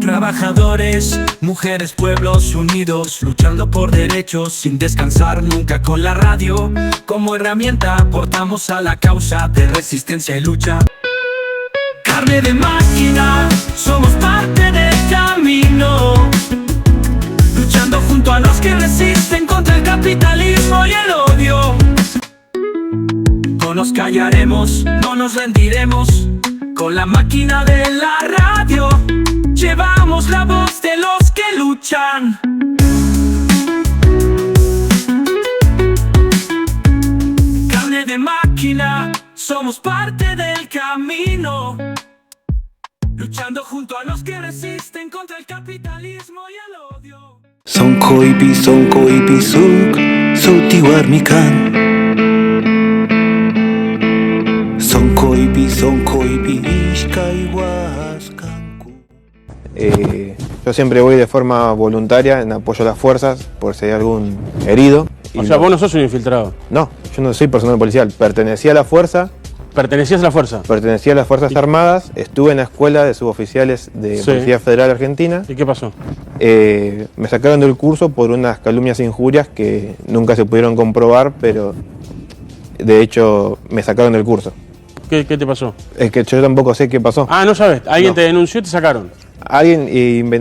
Trabajadores, mujeres, pueblos unidos, luchando por derechos sin descansar nunca. Con la radio como herramienta aportamos a la causa de resistencia y lucha. Carne de máquina, somos parte del camino, luchando junto a los que resisten contra el capitalismo y el odio. No nos callaremos, no nos rendiremos. Con la máquina de la radio llevamos la voz de los que luchan. Carne de máquina, somos parte del camino, luchando junto a los que resisten contra el capitalismo y el odio. Sonkoipi suk sutiwarmikan. Sonkoipi ishkaiwaskanku. Yo siempre voy de forma voluntaria en apoyo a las fuerzas por si hay algún herido. O sea, vos no sos un infiltrado. No, yo no soy personal policial. Pertenecía a la fuerza. ¿Pertenecías a la fuerza? Pertenecía a las Fuerzas Armadas. Estuve en la escuela de suboficiales de Policía Federal Argentina. ¿Y qué pasó? Me sacaron del curso por unas calumnias e injurias que nunca se pudieron comprobar, pero de hecho me sacaron del curso. ¿Qué te pasó? Es que yo tampoco sé qué pasó. Ah, no sabes. Alguien te denunció y te sacaron. Alguien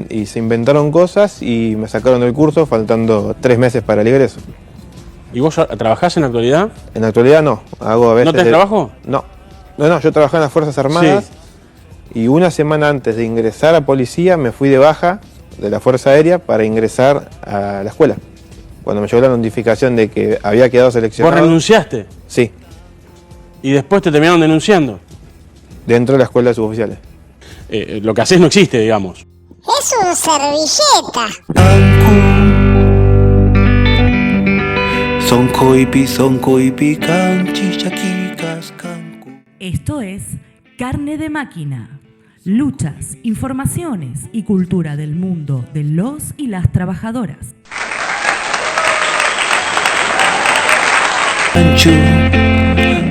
y se inventaron cosas y me sacaron del curso faltando 3 meses para el ingreso. ¿Y vos trabajás en la actualidad? En la actualidad no. Hago a veces. ¿No tenés trabajo? No, yo trabajaba en las Fuerzas Armadas y una semana antes de ingresar a policía me fui de baja de la Fuerza Aérea para ingresar a la escuela. Cuando me llegó la notificación de que había quedado seleccionado. ¿Vos renunciaste? Sí. ¿Y después te terminaron denunciando? Dentro de la escuela de suboficiales. Lo que haces no existe, digamos. Es un servilleta. Sonkoipi kanchichakikaskanku. Esto es Carne de Máquina. Luchas, informaciones y cultura del mundo de los y las trabajadoras.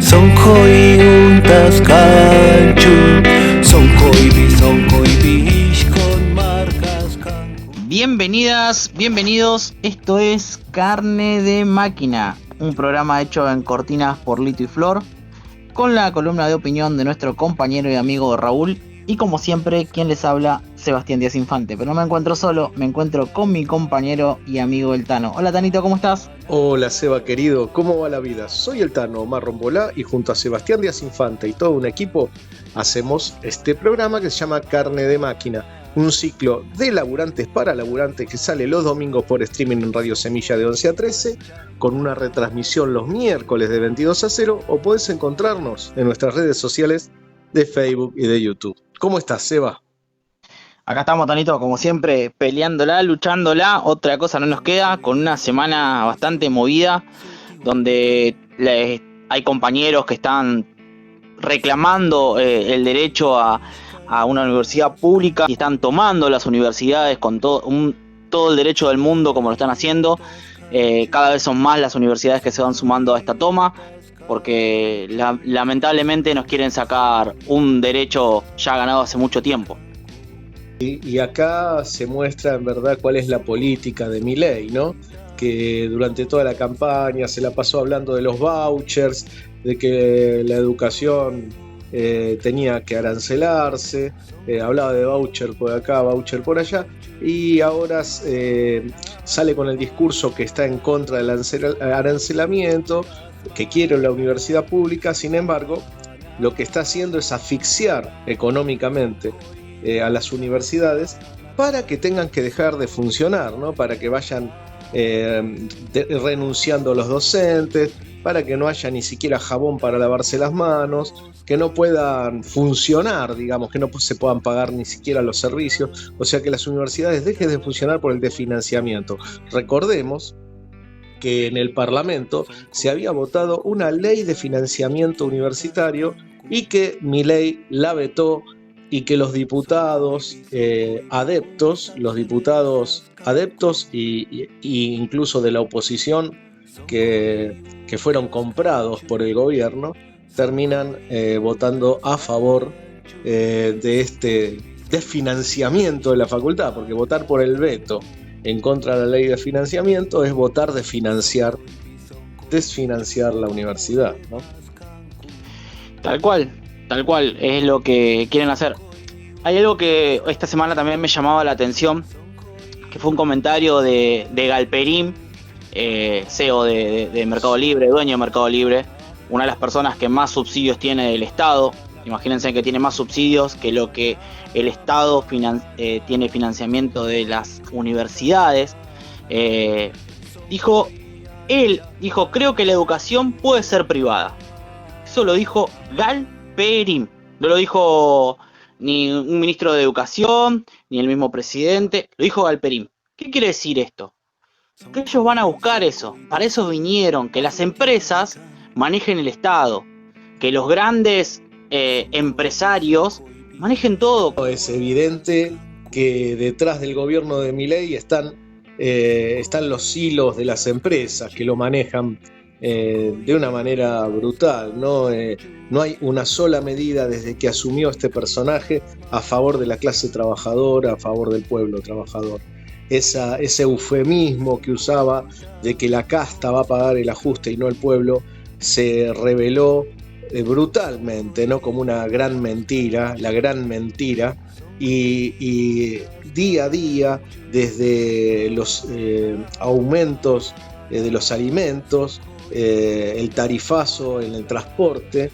Sonkoi untas kanchu. Sonkoipi ishkon marcas kanku. Bienvenidas, bienvenidos. Esto es Carne de Máquina, un programa hecho en cortinas por Lito y Flor, con la columna de opinión de nuestro compañero y amigo Raúl. Y como siempre, quien les habla, Sebastián Díaz Infante. Pero no me encuentro solo, me encuentro con mi compañero y amigo el Tano. Hola Tanito, ¿cómo estás? Hola Seba querido, ¿cómo va la vida? Soy el Tano Omar Rombolá y junto a Sebastián Díaz Infante y todo un equipo hacemos este programa que se llama Carne de Máquina, un ciclo de laburantes para laburantes que sale los domingos por streaming en Radio Semilla de 11 a 13, con una retransmisión los miércoles de 22 a 0, o podés encontrarnos en nuestras redes sociales de Facebook y de YouTube. ¿Cómo estás, Seba? Acá estamos, Tanito, como siempre, peleándola, luchándola. Otra cosa no nos queda, con una semana bastante movida, donde hay compañeros que están reclamando el derecho a una universidad pública y están tomando las universidades con todo el derecho del mundo, como lo están haciendo. Cada vez son más las universidades que se van sumando a esta toma, porque lamentablemente nos quieren sacar un derecho ya ganado hace mucho tiempo. Y acá se muestra en verdad cuál es la política de Milei, ¿no? Que durante toda la campaña se la pasó hablando de los vouchers, de que la educación tenía que arancelarse, hablaba de voucher por acá, voucher por allá, y ahora sale con el discurso que está en contra del arancelamiento, que quiere la universidad pública. Sin embargo, lo que está haciendo es asfixiar económicamente a las universidades para que tengan que dejar de funcionar, ¿no? Para que vayan renunciando los docentes, para que no haya ni siquiera jabón para lavarse las manos, que no puedan funcionar, digamos, que no se puedan pagar ni siquiera los servicios, o sea, que las universidades dejen de funcionar por el desfinanciamiento. Recordemos que en el Parlamento se había votado una ley de financiamiento universitario y que Milei la vetó, y que los diputados adeptos y incluso de la oposición que fueron comprados por el gobierno terminan votando a favor de desfinanciamiento de la facultad, porque votar por el veto en contra de la ley de financiamiento es votar desfinanciar la universidad, ¿no? Tal cual, es lo que quieren hacer. Hay algo que esta semana también me llamaba la atención, que fue un comentario de Galperín, CEO de Mercado Libre, dueño de Mercado Libre, una de las personas que más subsidios tiene del Estado. Imagínense que tiene más subsidios que lo que el Estado tiene financiamiento de las universidades. Él dijo, creo que la educación puede ser privada. Eso lo dijo Galperín. No lo dijo ni un ministro de Educación, ni el mismo presidente. Lo dijo Galperín. ¿Qué quiere decir esto? Que ellos van a buscar eso. Para eso vinieron. Que las empresas manejen el Estado. Que los grandes empresarios manejen todo. Es evidente que detrás del gobierno de Milei están los hilos de las empresas que lo manejan de una manera brutal, ¿no? No hay una sola medida desde que asumió este personaje a favor de la clase trabajadora, a favor del pueblo trabajador. Ese eufemismo que usaba de que la casta va a pagar el ajuste y no el pueblo se reveló brutalmente, ¿no? Como una gran mentira, la gran mentira, y día a día, desde los aumentos de los alimentos, el tarifazo en el transporte,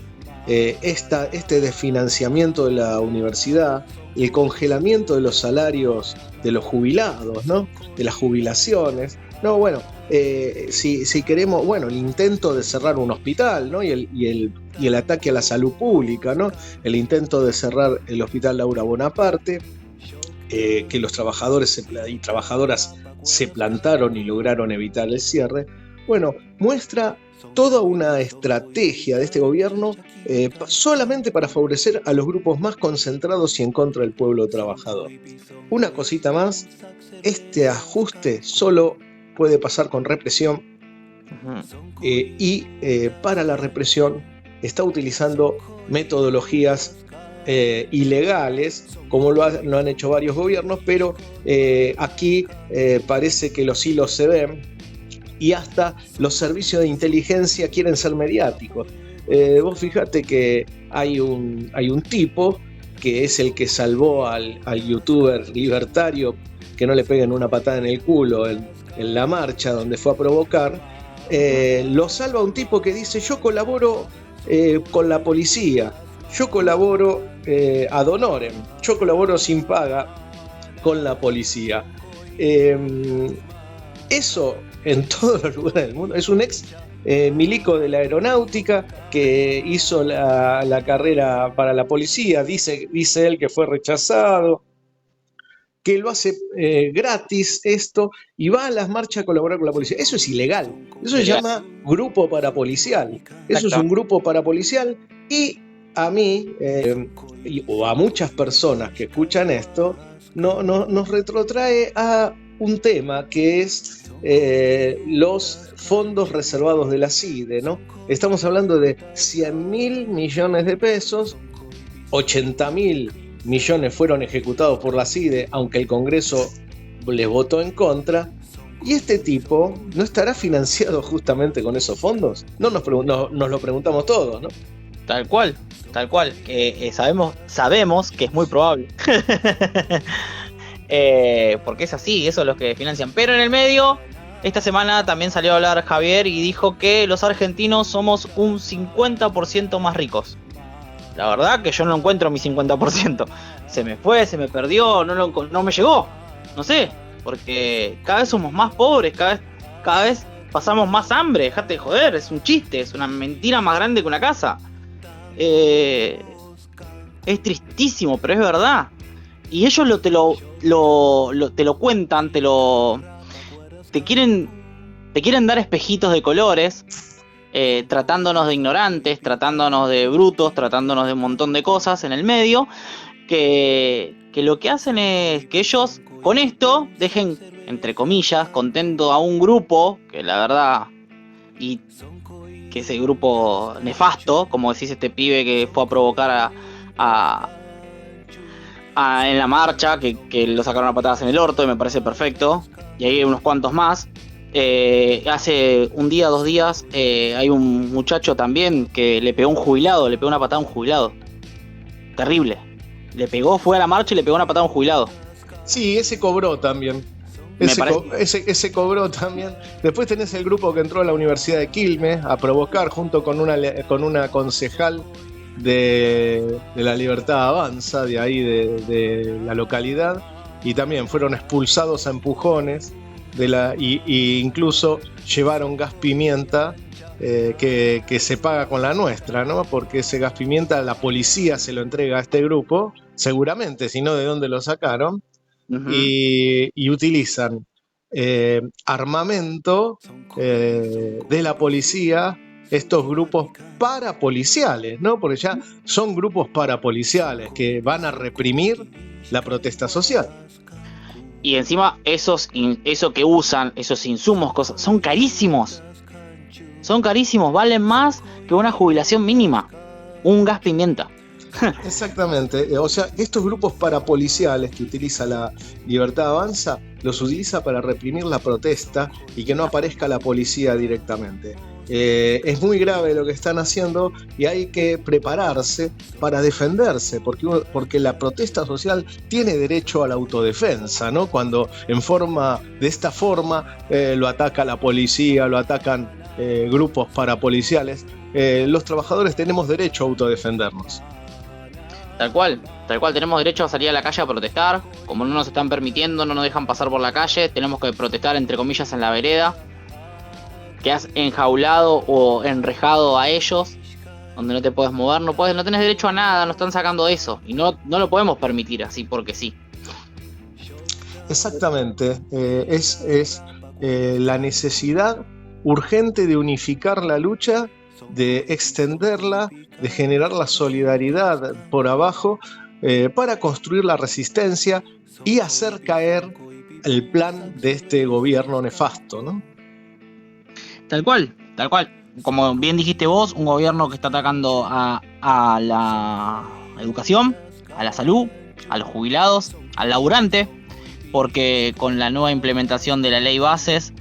este desfinanciamiento de la universidad, el congelamiento de los salarios de los jubilados, ¿no? De las jubilaciones. No, bueno, si queremos, bueno, el intento de cerrar un hospital, ¿no? y el ataque a la salud pública, ¿no? El intento de cerrar el hospital Laura Bonaparte, que los trabajadores y trabajadoras se plantaron y lograron evitar el cierre. Bueno, muestra toda una estrategia de este gobierno solamente para favorecer a los grupos más concentrados y en contra del pueblo trabajador. Una cosita más, este ajuste solo puede pasar con represión y para la represión está utilizando metodologías ilegales, como lo han hecho varios gobiernos, pero aquí parece que los hilos se ven y hasta los servicios de inteligencia quieren ser mediáticos. Vos fijate que hay un tipo que es el que salvó al youtuber libertario que no le peguen una patada en el culo en la marcha donde fue a provocar. Lo salva un tipo que dice: yo colaboro con la policía, yo colaboro ad honorem, yo colaboro sin paga con la policía. Eso en todos los lugares del mundo. Es un ex milico de la aeronáutica que hizo la carrera para la policía. Dice él que fue rechazado, que lo hace gratis esto, y va a las marchas a colaborar con la policía. Eso es ilegal. Eso se llama grupo parapolicial. Eso es un grupo parapolicial, y a mí o a muchas personas que escuchan esto nos retrotrae a un tema que es los fondos reservados de la CIDE, ¿no? Estamos hablando de 100.000 millones de pesos, 80.000 millones fueron ejecutados por la CIDE, aunque el Congreso les votó en contra. ¿Y este tipo no estará financiado justamente con esos fondos? Nos lo preguntamos todos, ¿no? Tal cual. Sabemos que es muy probable. Porque es así, eso es lo que financian. Pero en el medio, esta semana también salió a hablar Javier y dijo que los argentinos somos un 50% más ricos. La verdad que yo no encuentro mi 50%. Se me fue, se me perdió, no me llegó. No sé, porque cada vez somos más pobres, cada vez pasamos más hambre. Dejate de joder, es un chiste, es una mentira más grande que una casa. Es tristísimo, pero es verdad. Y ellos te lo cuentan, te quieren dar espejitos de colores, tratándonos de ignorantes, tratándonos de brutos, tratándonos de un montón de cosas en el medio, que lo que hacen es que ellos con esto dejen, entre comillas, contento a un grupo que la verdad, y que ese grupo nefasto, como decís, este pibe que fue a provocar en la marcha, que lo sacaron a patadas en el orto y me parece perfecto, y hay unos cuantos más. Hace un día, 2 días, hay un muchacho también que le pegó una patada a un jubilado. Terrible. Le pegó, fue a la marcha y le pegó una patada a un jubilado. Sí, ese cobró también. Ese cobró también. Después tenés el grupo que entró a la Universidad de Quilmes a provocar junto con una concejal de la Libertad Avanza, de ahí de la localidad, y también fueron expulsados a empujones y incluso llevaron gas pimienta que se paga con la nuestra, ¿no? Porque ese gas pimienta la policía se lo entrega a este grupo, seguramente, si no, ¿de dónde lo sacaron? Uh-huh. Y utilizan armamento de la policía, estos grupos parapoliciales, ¿no? Porque ya son grupos parapoliciales que van a reprimir la protesta social. Y encima eso que usan, esos insumos, cosas, son carísimos. Son carísimos, valen más que una jubilación mínima. Un gas pimienta. Exactamente, o sea, estos grupos parapoliciales que utiliza la Libertad Avanza, los utiliza para reprimir la protesta y que no aparezca la policía directamente. Es muy grave lo que están haciendo y hay que prepararse para defenderse, porque la protesta social tiene derecho a la autodefensa, ¿no? Cuando de esta forma lo ataca la policía, lo atacan grupos parapoliciales, los trabajadores tenemos derecho a autodefendernos. Tal cual, tenemos derecho a salir a la calle a protestar. Como no nos están permitiendo, no nos dejan pasar por la calle, tenemos que protestar entre comillas en la vereda. Quedás enjaulado o enrejado a ellos, donde no te puedes mover, no tenés derecho a nada, nos están sacando eso. Y no lo podemos permitir así porque sí. Exactamente, es la necesidad urgente de unificar la lucha, de extenderla, de generar la solidaridad por abajo para construir la resistencia y hacer caer el plan de este gobierno nefasto, ¿no? Tal cual. Como bien dijiste vos, un gobierno que está atacando a la educación, a la salud, a los jubilados, al laburante, porque con la nueva implementación de la ley bases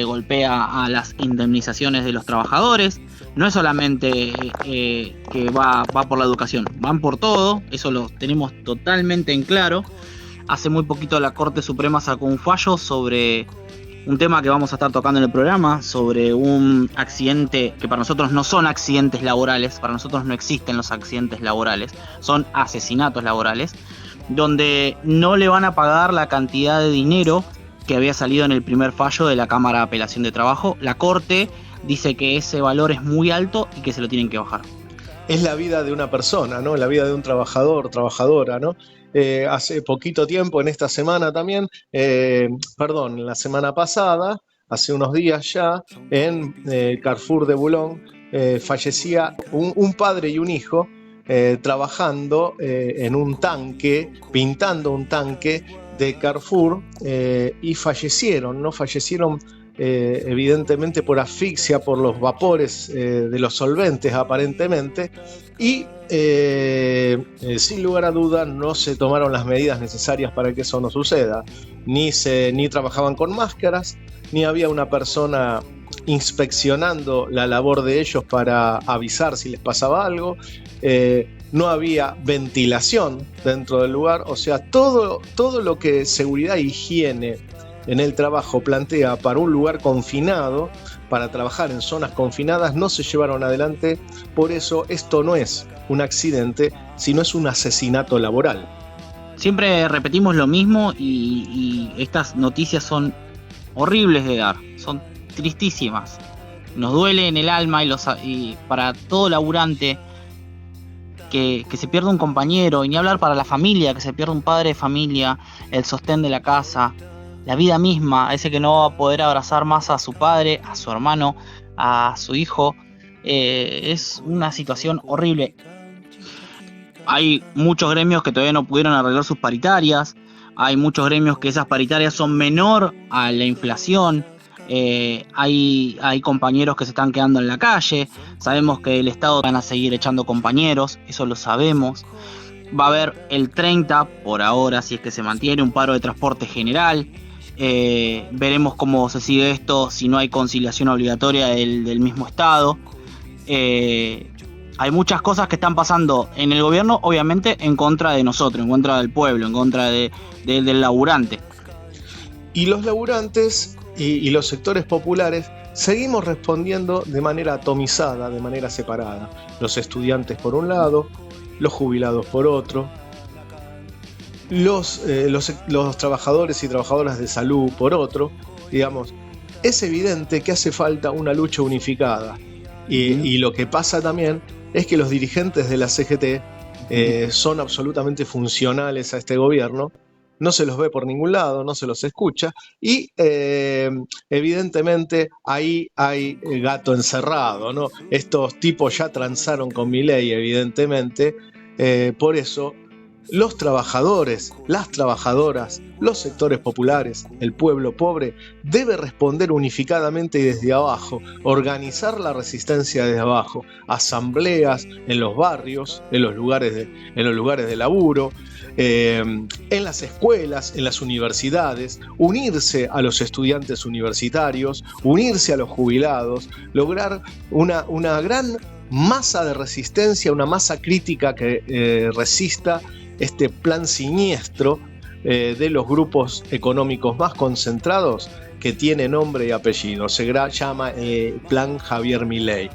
golpea a las indemnizaciones de los trabajadores. No es solamente que va por la educación, van por todo, eso lo tenemos totalmente en claro. Hace muy poquito la Corte Suprema sacó un fallo sobre un tema que vamos a estar tocando en el programa, sobre un accidente que para nosotros no son accidentes laborales, para nosotros no existen los accidentes laborales, son asesinatos laborales, donde no le van a pagar la cantidad de dinero que había salido en el primer fallo de la Cámara de Apelación de Trabajo. La Corte dice que ese valor es muy alto y que se lo tienen que bajar. Es la vida de una persona, ¿no? La vida de un trabajador, trabajadora, ¿no? Hace poquito tiempo, en esta semana también, la semana pasada, hace unos días ya, en Carrefour de Boulogne, fallecía un padre y un hijo trabajando en un tanque, pintando un tanque de Carrefour, y fallecieron, ¿no? Fallecieron evidentemente por asfixia, por los vapores de los solventes aparentemente, y sin lugar a dudas no se tomaron las medidas necesarias para que eso no suceda. Ni trabajaban con máscaras, ni había una persona inspeccionando la labor de ellos para avisar si les pasaba algo, no había ventilación dentro del lugar, o sea, todo lo que seguridad e higiene en el trabajo plantea para un lugar confinado, para trabajar en zonas confinadas, no se llevaron adelante. Por eso esto no es un accidente, sino es un asesinato laboral. Siempre repetimos lo mismo y estas noticias son horribles de dar, son tristísimas. Nos duele en el alma y para todo laburante que se pierda un compañero, y ni hablar para la familia, que se pierda un padre de familia, el sostén de la casa, la vida misma, ese que no va a poder abrazar más a su padre, a su hermano, a su hijo. Es una situación horrible. Hay muchos gremios que todavía no pudieron arreglar sus paritarias. Hay muchos gremios que esas paritarias son menor a la inflación. Hay compañeros que se están quedando en la calle. Sabemos que el Estado van a seguir echando compañeros, eso lo sabemos. va a haber el 30, por ahora, si es que se mantiene, un paro de transporte general. Veremos cómo se sigue esto si no hay conciliación obligatoria del mismo Estado. Hay muchas cosas que están pasando en el gobierno, obviamente en contra de nosotros, en contra del pueblo, en contra del laburante. Y los laburantes y los sectores populares seguimos respondiendo de manera atomizada, de manera separada. Los estudiantes por un lado, los jubilados por otro, los trabajadores y trabajadoras de salud por otro. Digamos, es evidente que hace falta una lucha unificada. Y lo que pasa también es que los dirigentes de la CGT son absolutamente funcionales a este gobierno. No se los ve por ningún lado, no se los escucha y evidentemente ahí hay gato encerrado, ¿no? Estos tipos ya transaron con Milei, evidentemente, por eso los trabajadores, las trabajadoras, los sectores populares, el pueblo pobre, debe responder unificadamente y desde abajo, organizar la resistencia desde abajo, asambleas en los barrios, en los lugares de laburo, en las escuelas, en las universidades, unirse a los estudiantes universitarios, unirse a los jubilados, lograr una gran masa de resistencia, una masa crítica que resista este plan siniestro de los grupos económicos más concentrados que tiene nombre y apellido. Se llama Plan Javier Milei.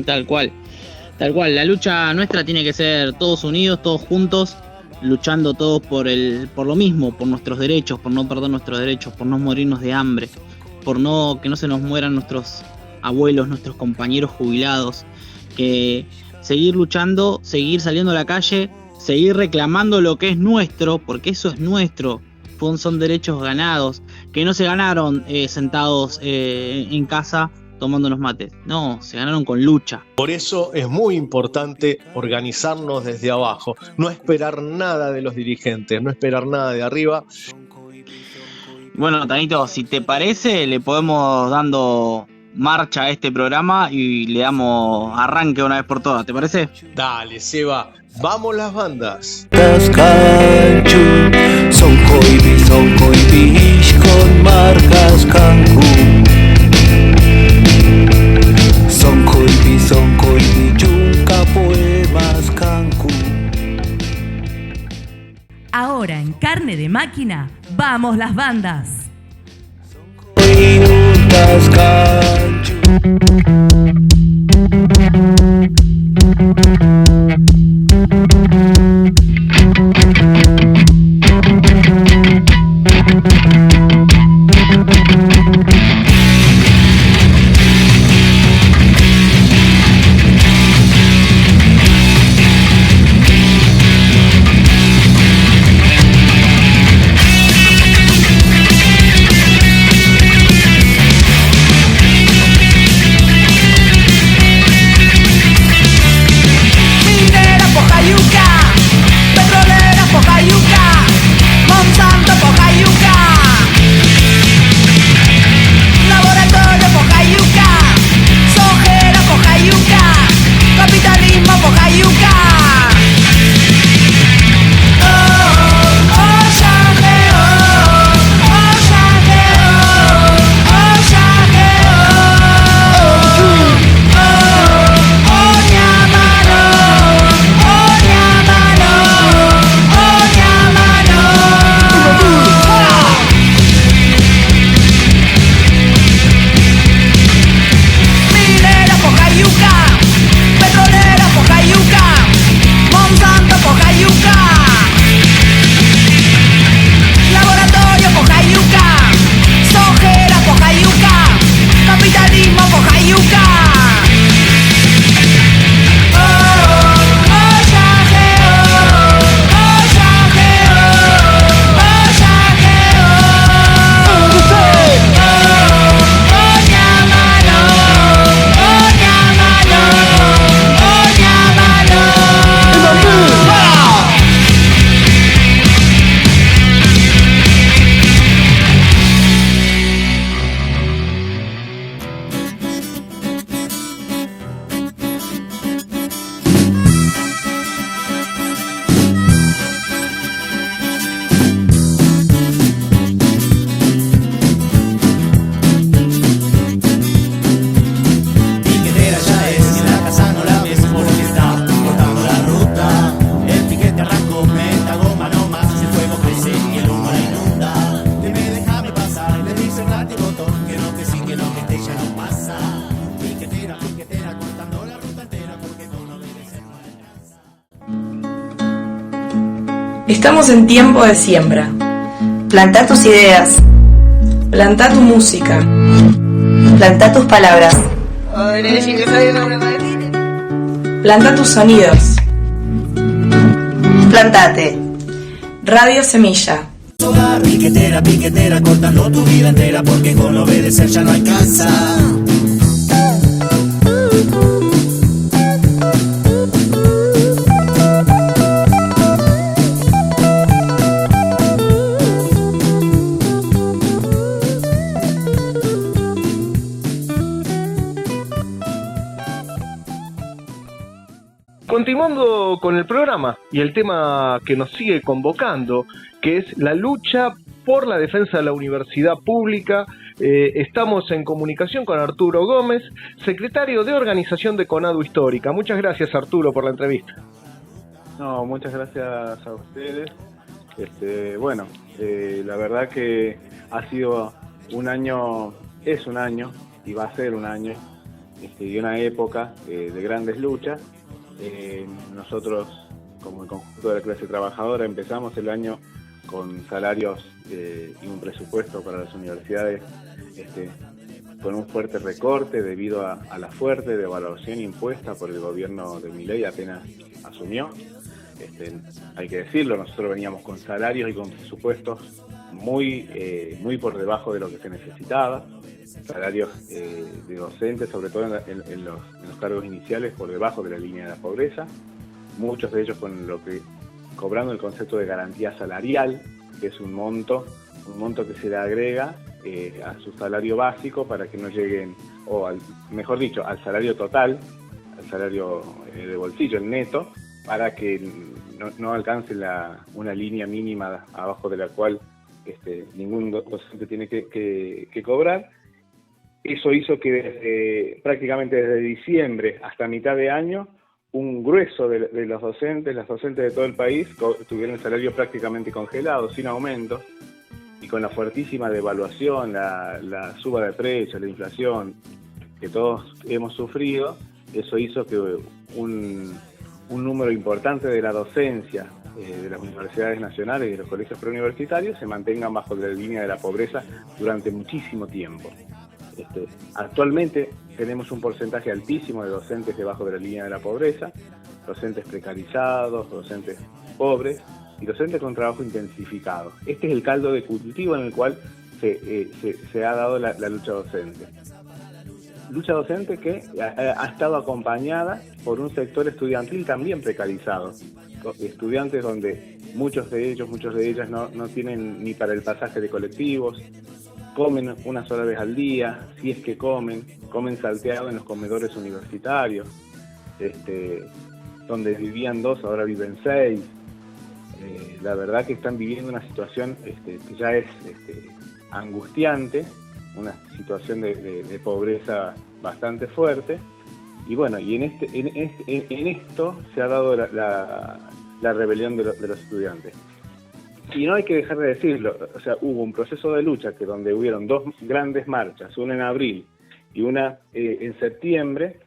Tal cual. La lucha nuestra tiene que ser todos unidos, todos juntos, luchando todos por lo mismo, por nuestros derechos, por no perder nuestros derechos, por no morirnos de hambre, por que no se nos mueran nuestros abuelos, nuestros compañeros jubilados, que seguir luchando, seguir saliendo a la calle, seguir reclamando lo que es nuestro, porque eso es nuestro, son derechos ganados, que no se ganaron sentados en casa tomando los mates, no, se ganaron con lucha. Por eso es muy importante organizarnos desde abajo, no esperar nada de los dirigentes, no esperar nada de arriba. Bueno, Tanito, si te parece, le podemos dando marcha a este programa y le damos arranque una vez por todas, ¿te parece? Dale, Seba, vamos las bandas. Canchu, son coibi, con marcas Cancu. Son coibi, yunca poemas Cancu. Ahora en Carne de Máquina, vamos las bandas. Canchu. Estamos en tiempo de siembra. Plantá tus ideas. Plantá tu música. Plantá tus palabras. Plantá tus sonidos. Plantate. Radio Semilla. Piquetera, piquetera, cortando tu vida entera, porque con obedecer ya no alcanza. Continuando con el programa y el tema que nos sigue convocando, que es la lucha por la defensa de la universidad pública, estamos en comunicación con Arturo Gómez, secretario de organización de CONADU Histórica. Muchas gracias, Arturo, por la entrevista. No, muchas gracias a ustedes. La verdad que ha sido un año, es un año y va a ser un año y una época de grandes luchas. Nosotros, como el conjunto de la clase trabajadora, empezamos el año con salarios y un presupuesto para las universidades con un fuerte recorte debido a la fuerte devaluación impuesta por el gobierno de Milei apenas asumió. Hay que decirlo, nosotros veníamos con salarios y con presupuestos muy por debajo de lo que se necesitaba. Salarios de docentes, sobre todo en los cargos iniciales, por debajo de la línea de la pobreza, muchos de ellos cobrando el concepto de garantía salarial, que es un monto que se le agrega a su salario básico para que no lleguen, mejor dicho, al salario total, al salario de bolsillo, el neto, para que no alcance una línea mínima abajo de la cual ningún docente tiene que cobrar. Eso hizo que prácticamente desde diciembre hasta mitad de año, un grueso de las docentes de todo el país tuvieron el salario prácticamente congelado, sin aumentos, y con la fuertísima devaluación, la suba de precios, la inflación que todos hemos sufrido, eso hizo que un número importante de la docencia de las universidades nacionales y de los colegios preuniversitarios se mantengan bajo la línea de la pobreza durante muchísimo tiempo. Actualmente tenemos un porcentaje altísimo de docentes debajo de la línea de la pobreza, docentes precarizados, docentes pobres y docentes con trabajo intensificado. Este es el caldo de cultivo en el cual se ha dado la lucha docente. Lucha docente que ha estado acompañada por un sector estudiantil también precarizado. Estudiantes donde muchos de ellas no tienen ni para el pasaje de colectivos, comen una sola vez al día, si es que comen salteado en los comedores universitarios, donde vivían 2, ahora viven 6. La verdad que están viviendo una situación que ya es angustiante, una situación de pobreza bastante fuerte, y bueno, y en esto se ha dado la rebelión de los estudiantes. Y no hay que dejar de decirlo, o sea, hubo un proceso de lucha donde hubieron 2 grandes marchas, una en abril y una en septiembre,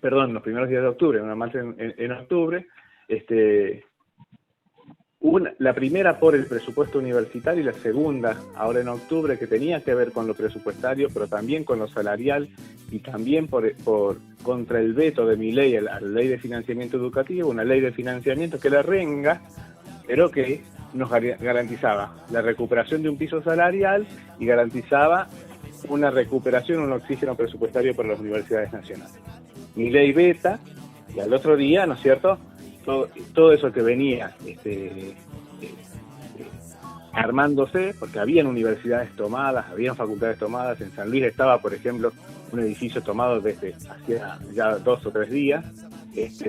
los primeros días de octubre, una marcha en octubre, la primera por el presupuesto universitario y la segunda ahora en octubre, que tenía que ver con lo presupuestario, pero también con lo salarial y también contra el veto de Milei a la ley de financiamiento educativo, una ley de financiamiento que la renga, pero que nos garantizaba la recuperación de un piso salarial y garantizaba una recuperación, un oxígeno presupuestario para las universidades nacionales. Milei veta, y al otro día, ¿no es cierto?, todo eso que venía armándose, porque habían universidades tomadas, habían facultades tomadas. En San Luis estaba, por ejemplo, un edificio tomado desde hacía ya 2 o 3 días. Eso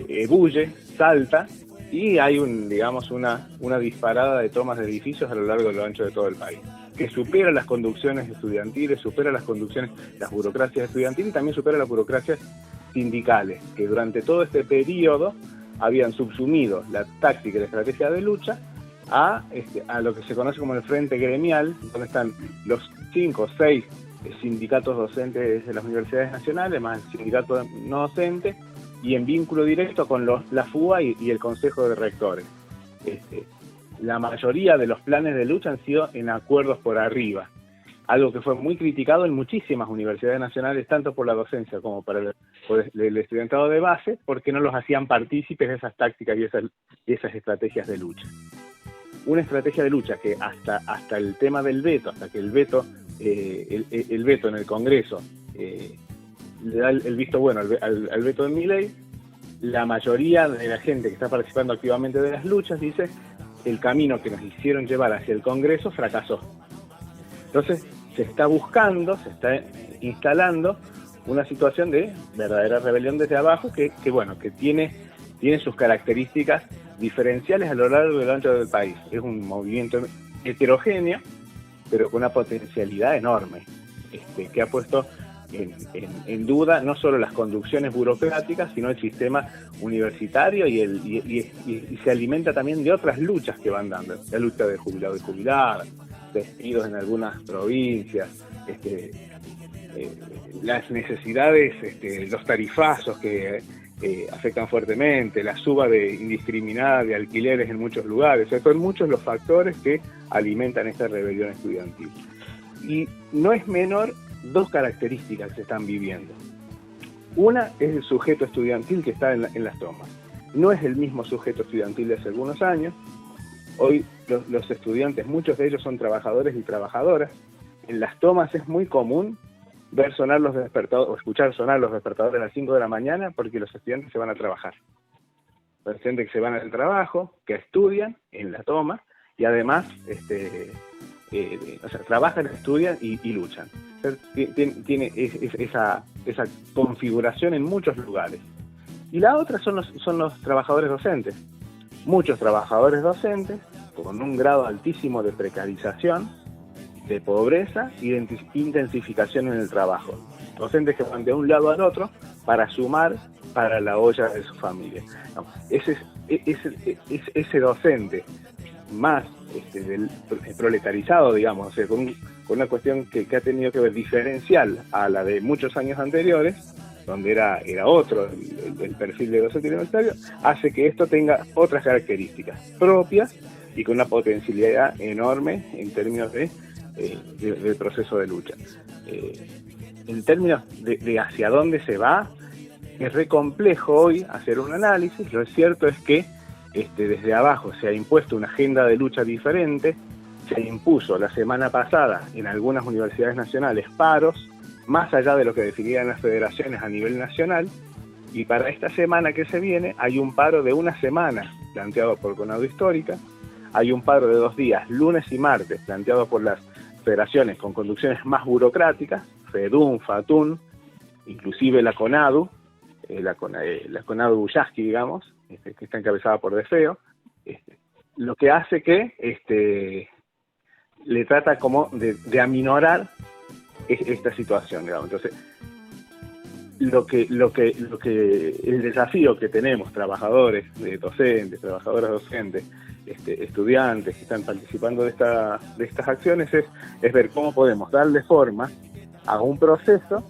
ebulle, salta, y hay una disparada de tomas de edificios a lo largo y lo ancho de todo el país, que supera las conducciones estudiantiles, supera las burocracias estudiantiles y también supera las burocracias sindicales, que durante todo este periodo habían subsumido la táctica y la estrategia de lucha a lo que se conoce como el frente gremial, donde están los 5 o 6 sindicatos docentes de las universidades nacionales, más el sindicato no docente, y en vínculo directo con la FUBA y el Consejo de Rectores. La mayoría de los planes de lucha han sido en acuerdos por arriba, algo que fue muy criticado en muchísimas universidades nacionales, tanto por la docencia como por el estudiantado de base, porque no los hacían partícipes de esas tácticas y esas estrategias de lucha. Una estrategia de lucha que hasta el tema del veto, hasta que el veto en el Congreso le da el visto bueno al veto de Milei, la mayoría de la gente que está participando activamente de las luchas dice: el camino que nos hicieron llevar hacia el Congreso fracasó. Entonces se está buscando, se está instalando una situación de verdadera rebelión desde abajo que tiene sus características diferenciales a lo largo y ancho del país. Es un movimiento heterogéneo, pero con una potencialidad enorme, que ha puesto en duda no solo las conducciones burocráticas, sino el sistema universitario y se alimenta también de otras luchas que van dando. La lucha de jubilado y jubilada, despidos en algunas provincias, las necesidades, los tarifazos que afectan fuertemente, la suba indiscriminada de alquileres en muchos lugares. O sea, son muchos los factores que alimentan esta rebelión estudiantil. Y no es menor dos características que se están viviendo. Una es el sujeto estudiantil que está en las tomas. No es el mismo sujeto estudiantil de hace algunos años. Hoy los estudiantes, muchos de ellos son trabajadores y trabajadoras. En las tomas es muy común ver sonar los despertadores o escuchar sonar los despertadores a las 5 de la mañana porque los estudiantes se van a trabajar. Los estudiantes que se van al trabajo, que estudian en la toma y además trabajan, estudian y luchan. Tiene esa configuración en muchos lugares. Y la otra son los trabajadores docentes. Muchos trabajadores docentes con un grado altísimo de precarización, de pobreza y de intensificación en el trabajo. Docentes que van de un lado al otro para sumar para la olla de su familia. No, ese docente más del proletarizado, digamos, o sea, con una cuestión que ha tenido que ver diferencial a la de muchos años anteriores, donde era otro el perfil de docente universitario, hace que esto tenga otras características propias y con una potencialidad enorme en términos del proceso de lucha. En términos de hacia dónde se va, es re complejo hoy hacer un análisis. Lo cierto es que desde abajo se ha impuesto una agenda de lucha diferente. Se impuso la semana pasada en algunas universidades nacionales paros, más allá de lo que definían las federaciones a nivel nacional, y para esta semana que se viene hay un paro de una semana planteado por Conado Histórica, hay un paro de 2 días, lunes y martes, planteado por las federaciones con conducciones más burocráticas, FEDUN, FATUN, inclusive la CONADU, la CONADU Buyaski, digamos, que está encabezada por DFEO, lo que hace que le trata como de aminorar esta situación, digamos. Entonces, el desafío que tenemos, trabajadores, docentes, trabajadoras docentes, estudiantes que están participando de estas acciones, es ver cómo podemos darle forma a un proceso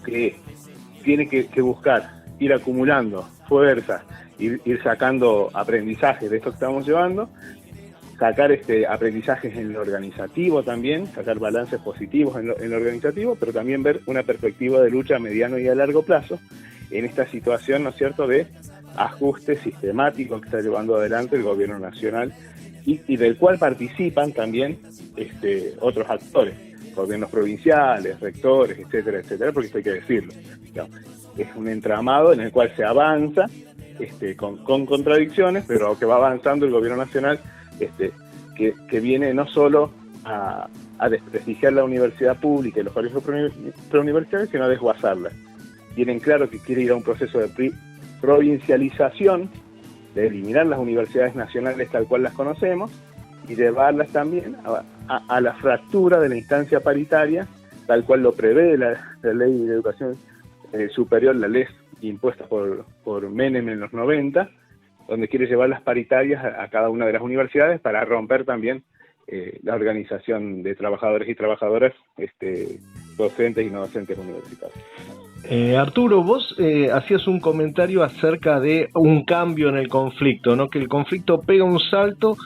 que tiene que buscar ir acumulando fuerzas, ir sacando aprendizajes de esto que estamos llevando, sacar aprendizajes en lo organizativo también, sacar balances positivos en lo organizativo, pero también ver una perspectiva de lucha a mediano y a largo plazo en esta situación, ¿no es cierto?, de ajuste sistemático que está llevando adelante el gobierno nacional y del cual participan también otros actores, gobiernos provinciales, rectores, etcétera, etcétera, porque esto hay que decirlo. Es un entramado en el cual se avanza con contradicciones, pero que va avanzando el gobierno nacional, que viene no solo a desprestigiar la universidad pública y los colegios preuniversitarios, sino a desguazarla. Tienen claro que quiere ir a un proceso de provincialización, de eliminar las universidades nacionales tal cual las conocemos y llevarlas también a la fractura de la instancia paritaria, tal cual lo prevé la ley de educación superior, la ley impuesta por Menem en los 90, donde quiere llevar las paritarias a cada una de las universidades para romper también la organización de trabajadores y trabajadoras docentes y no docentes universitarios. Arturo, vos hacías un comentario acerca de un cambio en el conflicto, ¿no? Que el conflicto pega un salto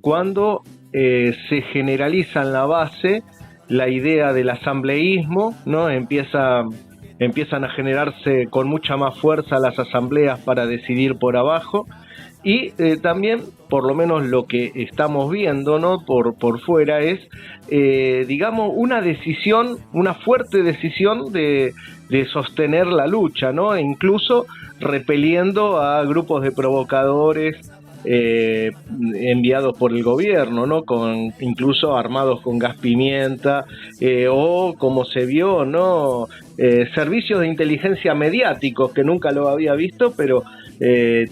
cuando se generaliza en la base la idea del asambleísmo, ¿no? Empiezan a generarse con mucha más fuerza las asambleas para decidir por abajo. Y también, por lo menos lo que estamos viendo, ¿no? por fuera es, digamos, una decisión, una fuerte decisión de sostener la lucha, ¿no? E incluso repeliendo a grupos de provocadores enviados por el gobierno, ¿no? Incluso armados con gas pimienta, o como se vio, ¿no? Servicios de inteligencia mediáticos, que nunca lo había visto, pero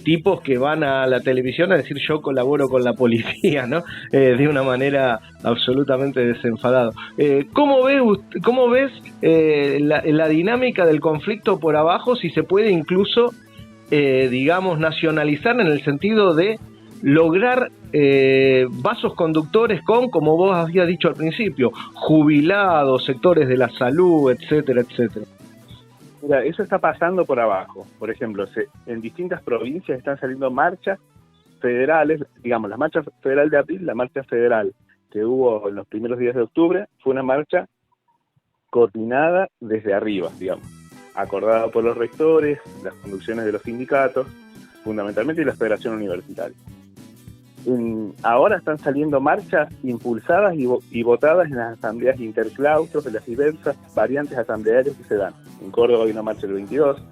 tipos que van a la televisión a decir yo colaboro con la policía, ¿no? De una manera absolutamente desenfadada. ¿Cómo ves la dinámica del conflicto por abajo, si se puede incluso, digamos, nacionalizar en el sentido de lograr vasos conductores con, como vos habías dicho al principio, jubilados, sectores de la salud, etcétera, etcétera? Mira, eso está pasando por abajo. Por ejemplo, en distintas provincias están saliendo marchas federales, digamos, la marcha federal de abril, la marcha federal que hubo en los primeros días de octubre, fue una marcha coordinada desde arriba, digamos, acordada por los rectores, las conducciones de los sindicatos, fundamentalmente, y la Federación Universitaria. Ahora están saliendo marchas impulsadas y votadas en las asambleas interclaustros de las diversas variantes asamblearias que se dan. En Córdoba hay una marcha el 22,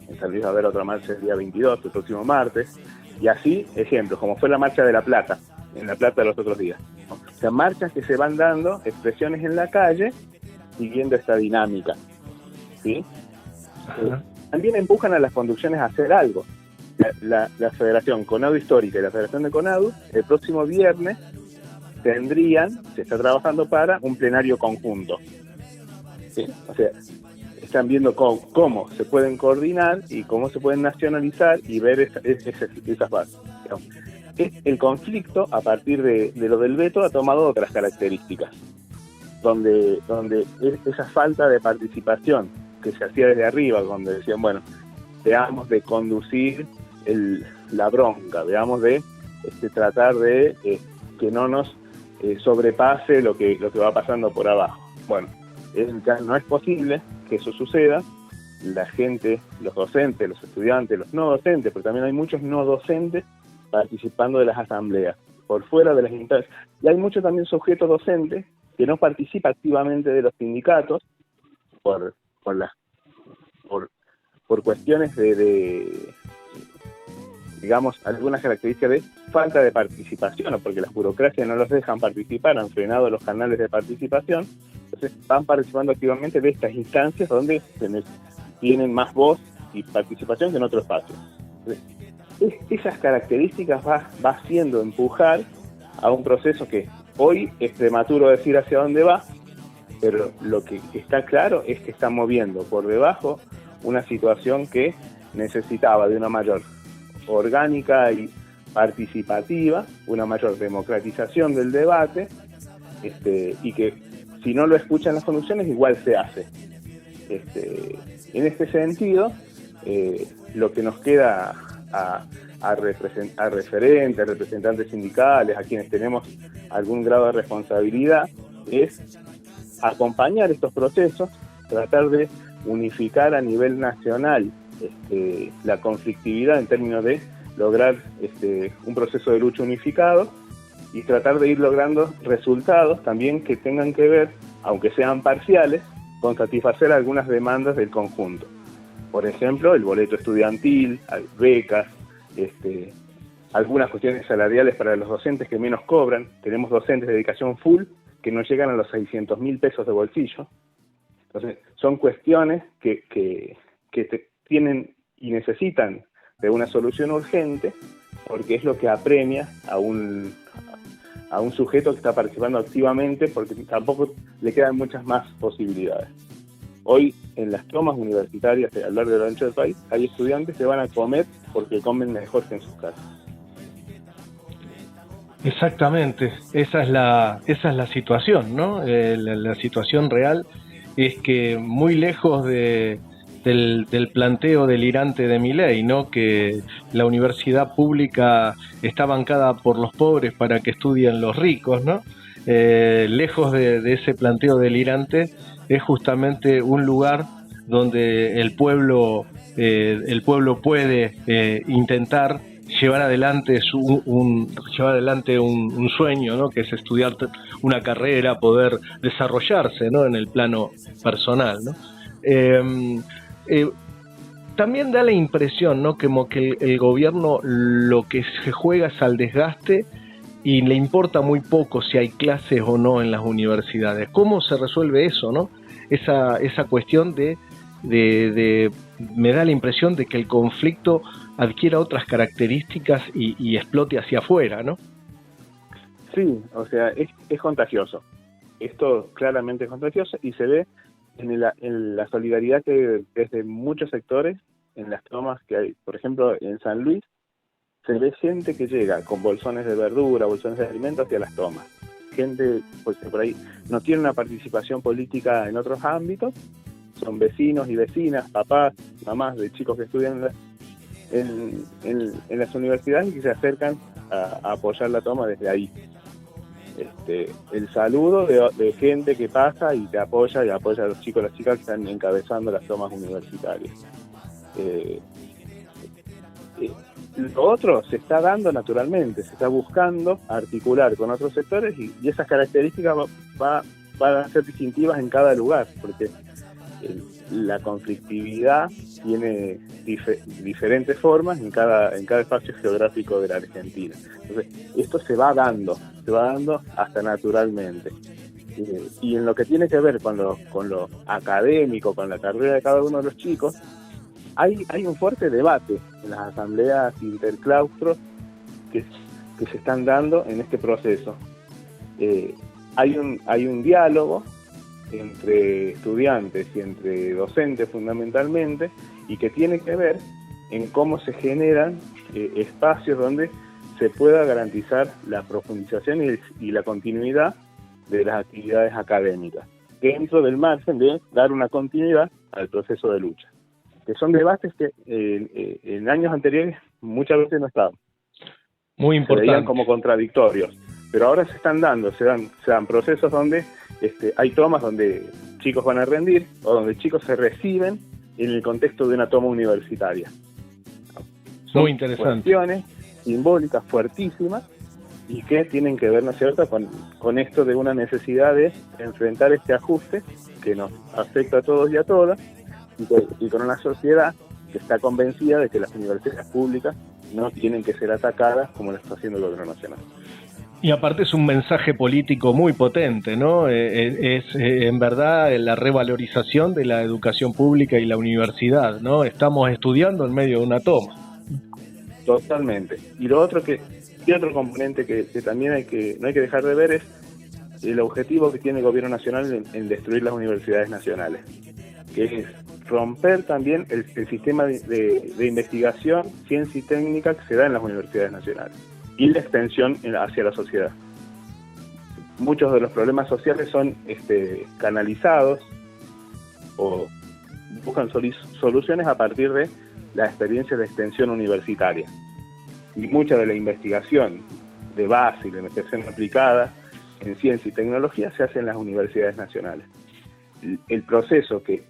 en San Luis va a haber otra marcha el día 22, el próximo martes, y así, ejemplos, como fue la marcha de La Plata, en La Plata los otros días, ¿no? O sea, marchas que se van dando, expresiones en la calle, siguiendo esta dinámica, ¿sí? También empujan a las conducciones a hacer algo. La Federación CONADU Histórica y la Federación de CONADU el próximo viernes se está trabajando para un plenario conjunto, ¿sí? O sea, están viendo cómo se pueden coordinar y cómo se pueden nacionalizar y ver esas bases. El conflicto, a partir de lo del veto, ha tomado otras características, donde esa falta de participación que se hacía desde arriba, donde decían, bueno, veamos de conducir la bronca, veamos de tratar de que no nos sobrepase lo que va pasando por abajo. Bueno, no es posible que eso suceda. La gente, los docentes, los estudiantes, los no docentes, pero también hay muchos no docentes participando de las asambleas, por fuera de las instancias. Y hay muchos también sujetos docentes que no participan activamente de los sindicatos por cuestiones de digamos, algunas características de falta de participación, o porque las burocracias no los dejan participar, han frenado los canales de participación. Entonces van participando activamente de estas instancias donde tienen más voz y participación que en otros espacios. Entonces, esas características va haciendo empujar a un proceso que hoy es prematuro decir hacia dónde va, pero lo que está claro es que está moviendo por debajo una situación que necesitaba de una mayor orgánica y participativa, una mayor democratización del debate, y que si no lo escuchan las conducciones igual se hace. En este sentido, lo que nos queda a referentes, representantes sindicales, a quienes tenemos algún grado de responsabilidad, es acompañar estos procesos, tratar de unificar a nivel nacional la conflictividad en términos de lograr un proceso de lucha unificado y tratar de ir logrando resultados también que tengan que ver, aunque sean parciales, con satisfacer algunas demandas del conjunto. Por ejemplo, el boleto estudiantil, becas, algunas cuestiones salariales para los docentes que menos cobran. Tenemos docentes de dedicación full que no llegan a los 600.000 pesos de bolsillo. Entonces, son cuestiones que tienen y necesitan de una solución urgente, porque es lo que apremia a un sujeto que está participando activamente, porque tampoco le quedan muchas más posibilidades. Hoy, en las tomas universitarias a lo largo del ancho del país, hay estudiantes que van a comer porque comen mejor que en sus casas. Exactamente, esa es la situación, ¿no? La situación real es que muy lejos de del planteo delirante de Milei, ¿no? Que la universidad pública está bancada por los pobres para que estudien los ricos, ¿no? Lejos de ese planteo delirante, es justamente un lugar donde el pueblo puede intentar llevar adelante un sueño, ¿no? Que es estudiar una carrera, poder desarrollarse, ¿no? En el plano personal, ¿no? También da la impresión, ¿no? Como que el gobierno lo que se juega es al desgaste y le importa muy poco si hay clases o no en las universidades. ¿Cómo se resuelve eso, no? Esa cuestión me da la impresión de que el conflicto adquiera otras características y explote hacia afuera, ¿no? Sí, o sea, es contagioso. Esto claramente es contagioso y se ve en la solidaridad que desde muchos sectores, en las tomas que hay. Por ejemplo, en San Luis, se ve gente que llega con bolsones de verdura, bolsones de alimentos hacia las tomas. Gente pues, que por ahí no tiene una participación política en otros ámbitos, son vecinos y vecinas, papás, mamás de chicos que estudian en las universidades y que se acercan a apoyar la toma desde ahí. El saludo de gente que pasa y te apoya y apoya a los chicos y las chicas que están encabezando las tomas universitarias. Lo otro se está dando naturalmente, se está buscando articular con otros sectores y esas características van a ser distintivas en cada lugar, porque la conflictividad tiene diferentes formas en cada espacio geográfico de la Argentina. Entonces, esto se va dando hasta naturalmente. Y en lo que tiene que ver con lo académico, con la carrera de cada uno de los chicos, hay un fuerte debate en las asambleas interclaustros que se están dando en este proceso. Hay un diálogo entre estudiantes y entre docentes fundamentalmente, y que tiene que ver en cómo se generan espacios donde se pueda garantizar la profundización y la continuidad de las actividades académicas, dentro del margen de dar una continuidad al proceso de lucha, que son debates que en años anteriores muchas veces no estaban. Muy importante. Se veían como contradictorios, pero ahora se están dando, se dan procesos donde hay tomas donde chicos van a rendir o donde chicos se reciben en el contexto de una toma universitaria. Son muy interesante. Cuestiones simbólicas fuertísimas y que tienen que ver, ¿no es cierto?, con esto de una necesidad de enfrentar este ajuste que nos afecta a todos y a todas, y con una sociedad que está convencida de que las universidades públicas no tienen que ser atacadas como lo está haciendo el gobierno nacional. Y aparte es un mensaje político muy potente, ¿no? Es en verdad la revalorización de la educación pública y la universidad, ¿no? Estamos estudiando en medio de una toma. Totalmente. Y lo otro otro componente que también no hay que dejar de ver es el objetivo que tiene el gobierno nacional en destruir las universidades nacionales, que es romper también el sistema de investigación, ciencia y técnica que se da en las universidades nacionales y la extensión hacia la sociedad. Muchos de los problemas sociales son canalizados o buscan soluciones a partir de la experiencia de extensión universitaria. Y mucha de la investigación de base y la investigación aplicada en ciencia y tecnología se hace en las universidades nacionales. El proceso que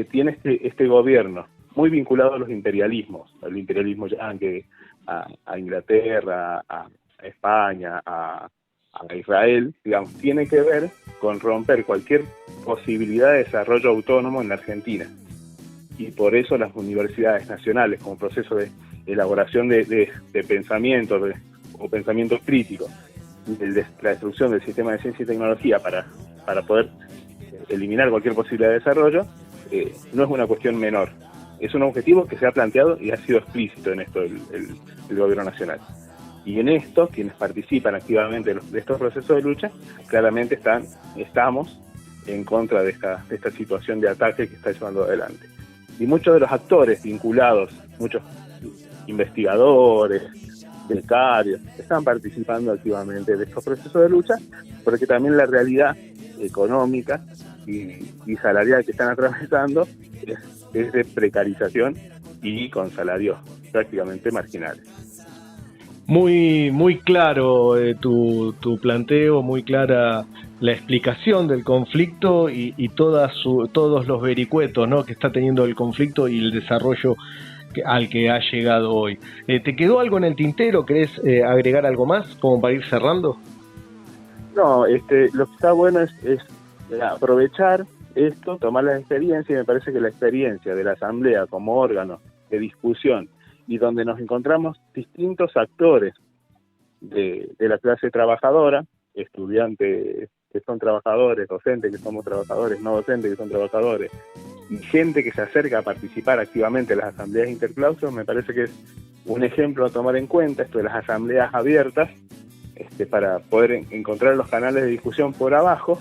tiene este gobierno, muy vinculado a los imperialismos, al imperialismo yanqui, a Inglaterra, a España, a Israel, digamos, tiene que ver con romper cualquier posibilidad de desarrollo autónomo en la Argentina. Y por eso las universidades nacionales, como proceso de elaboración de pensamiento o pensamiento crítico, de la destrucción del sistema de ciencia y tecnología para poder eliminar cualquier posibilidad de desarrollo, no es una cuestión menor. Es un objetivo que se ha planteado y ha sido explícito en esto el gobierno nacional. Y en esto, quienes participan activamente de estos procesos de lucha, claramente estamos en contra de esta situación de ataque que está llevando adelante. Y muchos de los actores vinculados, muchos investigadores, becarios, están participando activamente de estos procesos de lucha, porque también la realidad económica y salarial que están atravesando es de precarización y con salarios prácticamente marginales. Muy, muy claro tu planteo, muy clara la explicación del conflicto y todos los vericuetos, ¿no?, que está teniendo el conflicto y el desarrollo al que ha llegado hoy. ¿Te quedó algo en el tintero? ¿Querés agregar algo más como para ir cerrando? No, lo que está bueno es aprovechar esto, tomar la experiencia, y me parece que la experiencia de la asamblea como órgano de discusión y donde nos encontramos distintos actores de la clase trabajadora, estudiantes que son trabajadores, docentes que somos trabajadores, no docentes que son trabajadores, y gente que se acerca a participar activamente en las asambleas interclaustros, me parece que es un ejemplo a tomar en cuenta, esto de las asambleas abiertas, para poder encontrar los canales de discusión por abajo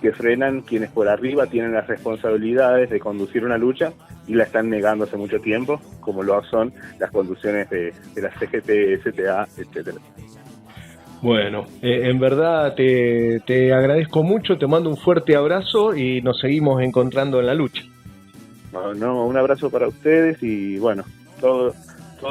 que frenan quienes por arriba tienen las responsabilidades de conducir una lucha y la están negando hace mucho tiempo, como lo son las conducciones de la CGT, STA, etcétera. Bueno, en verdad te agradezco mucho, te mando un fuerte abrazo y nos seguimos encontrando en la lucha. No, un abrazo para ustedes y bueno, todo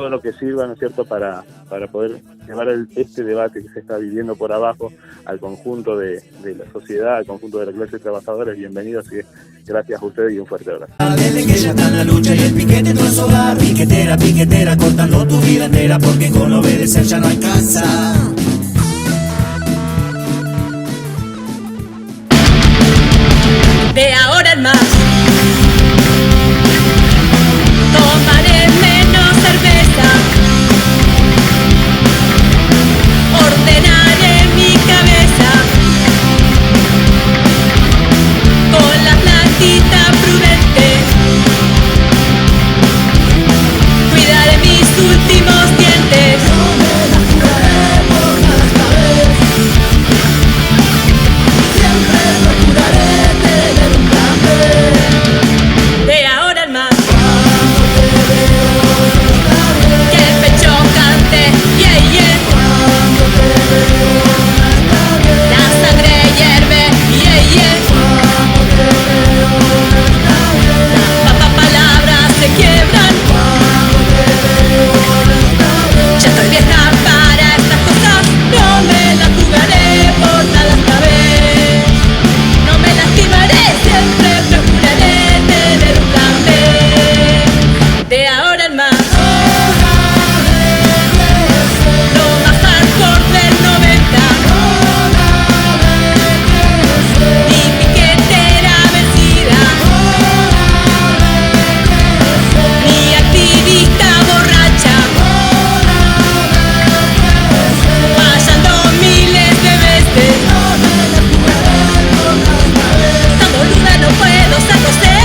lo que sirva, ¿no es cierto?, para poder llevar este debate que se está viviendo por abajo al conjunto de la sociedad, al conjunto de la clase trabajadora. Bienvenidos y gracias a ustedes y un fuerte abrazo. Desde que ya está en la lucha y el piquete en tu hogar, piquetera, piquetera, cortando tu vida entera, porque con obedecer ya no alcanza. De ahora en más tomaré menos cerveza, ordenaré mi cabeza con la plantita prudente, cuidaré mis últimos dientes. No me la juraré por nada esta vez, siempre procuraré tener un plan B. De ahora en más, que el pecho cante, yeah, yeah. La sangre hierve, yeah, yeah. Las palabras se quiebran. Ya estoy vieja para estas cosas, no me la jugaré por nada esta vez. No me lastimaré, siempre procuraré tener un plan B. De ahora en más, lo más hardcore del 90. Mi piquetera vencida, mi activista borracha, fallando miles de veces. Tan boluda no puedo ser, no sé.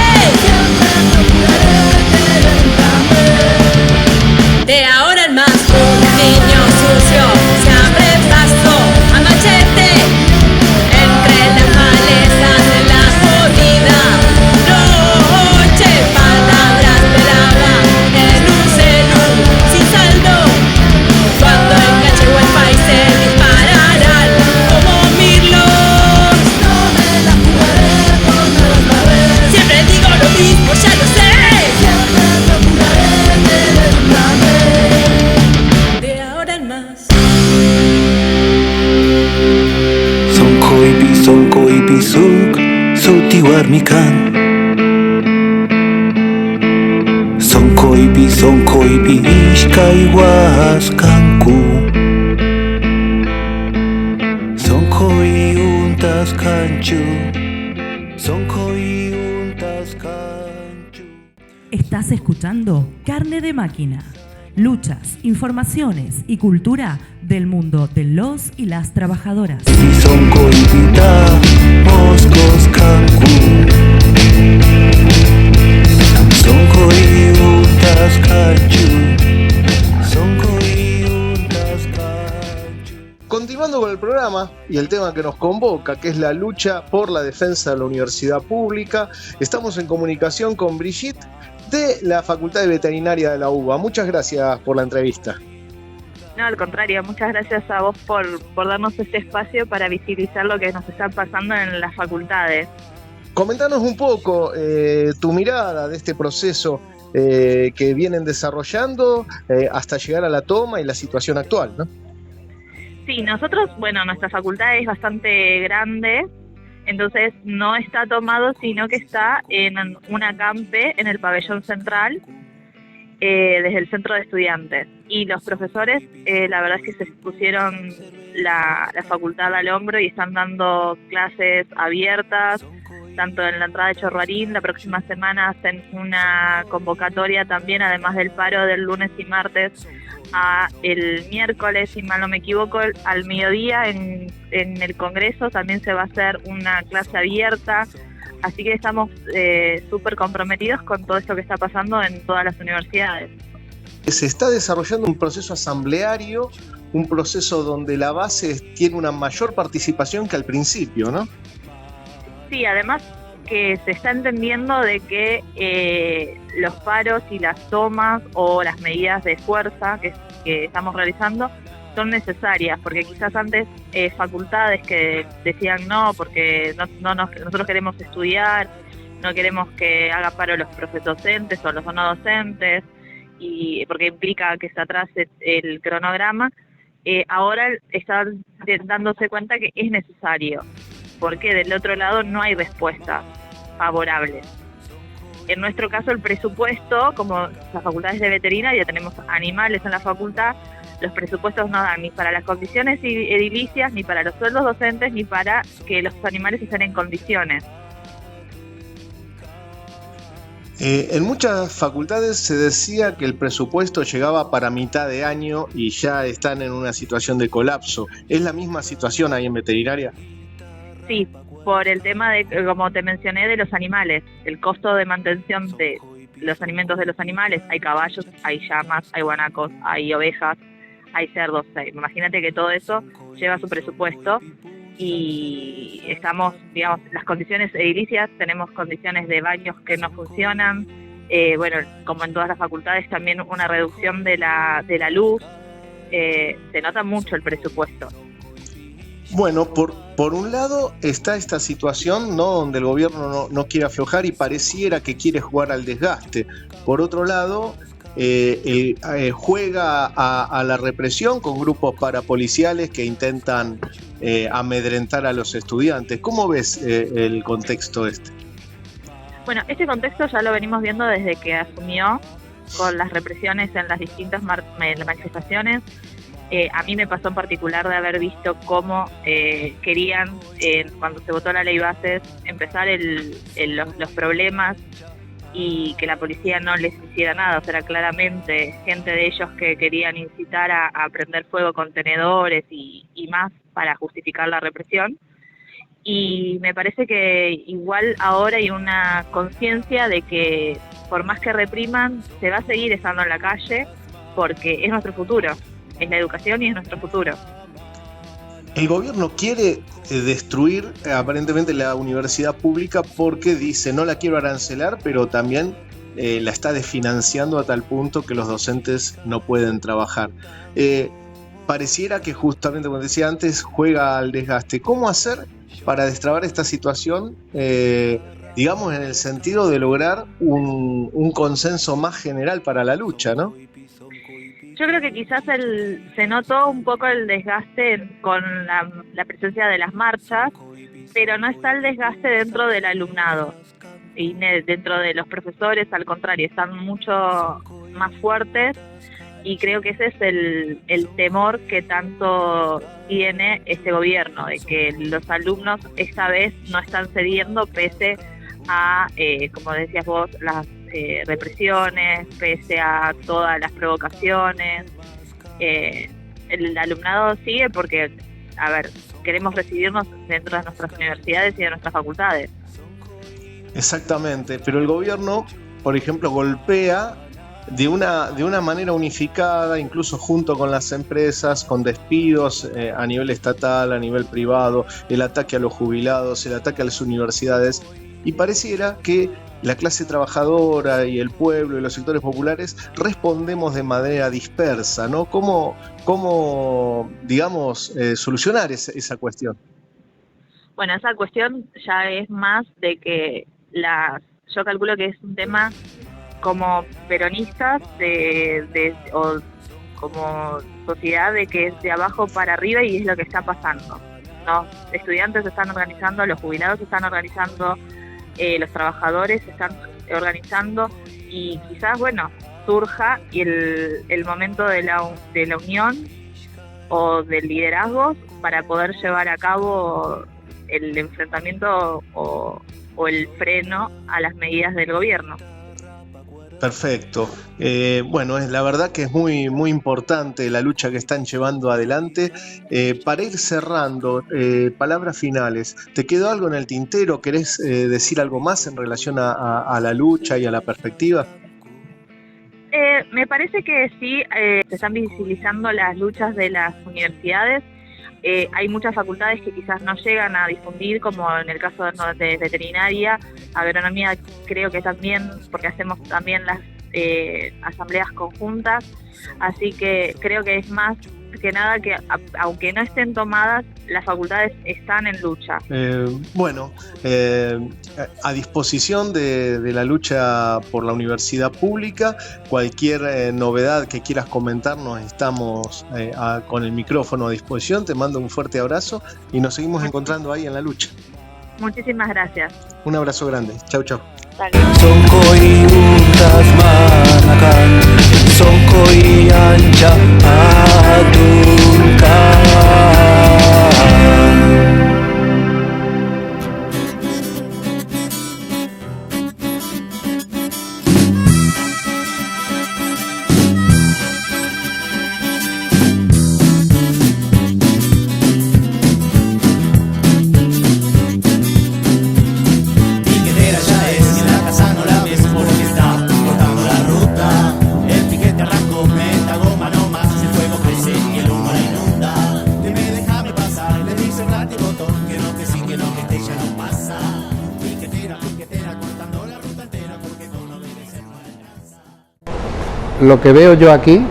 De ahora en más, un niño sucio se abre paso a machete entre las malezas de la jodida noche. Palabras de lava en un celu sin saldo. Cuando enganche wifi se dispararán como mirlos. No me la jugaré por nada esta vez, siempre digo lo mismo, ya lo sé. Siempre procuraré tener un plan B. De ahora en más. Sonkoipi suk sotiwarmikan. Sonkoipi ishkayhuaskanku. Sonkoi untas kanchu. Sonkoi untas kanchu. Estás escuchando Carne de Máquina. Luchas, informaciones y cultura del mundo de los y las trabajadoras. Sonkoipita moskos kanku. Sonkoi untas kanchu. Sonkoi untas kanchu. Continuando con el programa y el tema que nos convoca, que es la lucha por la defensa de la universidad pública, estamos en comunicación con Brigitte de la Facultad de Veterinaria de la UBA. Muchas gracias por la entrevista. No, al contrario, muchas gracias a vos por darnos este espacio para visibilizar lo que nos está pasando en las facultades. Comentanos un poco tu mirada de este proceso que vienen desarrollando hasta llegar a la toma y la situación actual, ¿no? Sí, nosotros, bueno, nuestra facultad es bastante grande, entonces no está tomado, sino que está en un acampe en el pabellón central, desde el centro de estudiantes. Y los profesores, la verdad es que se pusieron la facultad al hombro y están dando clases abiertas, tanto en la entrada de Chorrarín. La próxima semana hacen una convocatoria también, además del paro del lunes y martes, a el miércoles, si mal no me equivoco, al mediodía en el Congreso también se va a hacer una clase abierta. Así que estamos súper comprometidos con todo esto que está pasando en todas las universidades. Se está desarrollando un proceso asambleario, un proceso donde la base tiene una mayor participación que al principio, ¿no? Sí, además que se está entendiendo de que los paros y las tomas o las medidas de fuerza que estamos realizando son necesarias, porque quizás antes facultades que decían no, porque nosotros queremos estudiar, no queremos que haga paro los profes docentes o los no docentes, y porque implica que se atrase el cronograma, ahora están dándose cuenta que es necesario, porque del otro lado no hay respuestas favorables. En nuestro caso el presupuesto, como las facultades de veterinaria tenemos animales en la facultad, los presupuestos no dan ni para las condiciones edilicias, ni para los sueldos docentes, ni para que los animales estén en condiciones. En muchas facultades se decía que el presupuesto llegaba para mitad de año y ya están en una situación de colapso. ¿Es la misma situación ahí en veterinaria? Sí, por el tema de, como te mencioné, de los animales, el costo de mantención de los alimentos de los animales. Hay caballos, hay llamas, hay guanacos, hay ovejas, hay cerdos. Imagínate que todo eso lleva su presupuesto y estamos, digamos, las condiciones edilicias, tenemos condiciones de baños que no funcionan, bueno, como en todas las facultades, también una reducción de la luz, se nota mucho el presupuesto. Bueno, por un lado está esta situación, ¿no?, donde el gobierno no quiere aflojar y pareciera que quiere jugar al desgaste. Por otro lado, juega a la represión con grupos parapoliciales que intentan amedrentar a los estudiantes. ¿Cómo ves el contexto este? Bueno, este contexto ya lo venimos viendo desde que asumió con las represiones en las distintas manifestaciones. A mí me pasó en particular de haber visto cómo querían, cuando se votó la ley bases, empezar los problemas y que la policía no les hiciera nada. O sea, era claramente gente de ellos que querían incitar a prender fuego contenedores y más para justificar la represión. Y me parece que igual ahora hay una conciencia de que por más que repriman, se va a seguir estando en la calle porque es nuestro futuro. Es la educación y es nuestro futuro. El gobierno quiere destruir aparentemente la universidad pública porque dice no la quiero arancelar, pero también la está desfinanciando a tal punto que los docentes no pueden trabajar. Pareciera que justamente, como decía antes, juega al desgaste. ¿Cómo hacer para destrabar esta situación, digamos, en el sentido de lograr un consenso más general para la lucha, ¿no? Yo creo que quizás se notó un poco el desgaste con la presencia de las marchas, pero no está el desgaste dentro del alumnado y dentro de los profesores, al contrario, están mucho más fuertes y creo que ese es el temor que tanto tiene este gobierno, de que los alumnos esta vez no están cediendo pese a, como decías vos, las represiones, pese a todas las provocaciones. El alumnado sigue porque, a ver, queremos recibirnos dentro de nuestras universidades y de nuestras facultades. Exactamente, pero el gobierno, por ejemplo, golpea de una manera unificada, incluso junto con las empresas, con despidos a nivel estatal, a nivel privado, el ataque a los jubilados, el ataque a las universidades, y pareciera que la clase trabajadora y el pueblo y los sectores populares respondemos de manera dispersa, ¿no? ¿Cómo digamos, solucionar esa cuestión? Bueno, esa cuestión ya es más de que yo calculo que es un tema como peronistas o como sociedad de que es de abajo para arriba y es lo que está pasando. Los estudiantes se están organizando, los jubilados se están organizando, los trabajadores se están organizando y quizás, bueno, surja el momento de la unión o del liderazgo para poder llevar a cabo el enfrentamiento o el freno a las medidas del gobierno. Perfecto. Bueno, la verdad que es muy, muy importante la lucha que están llevando adelante. Para ir cerrando, palabras finales. ¿Te quedó algo en el tintero? ¿Querés decir algo más en relación a la lucha y a la perspectiva? Me parece que sí, se están visibilizando las luchas de las universidades. Hay muchas facultades que quizás no llegan a difundir, como en el caso de veterinaria, agronomía creo que también, porque hacemos también las asambleas conjuntas, así que creo que es más que nada que aunque no estén tomadas, las facultades están en lucha. A disposición de la lucha por la universidad pública, cualquier novedad que quieras comentarnos, estamos con el micrófono a disposición. Te mando un fuerte abrazo y nos seguimos encontrando ahí en la lucha. Muchísimas gracias. Un abrazo grande. Chau, chau. Sonkoi utas manakan, sonkoi ancha adunkan. Lo que veo yo aquí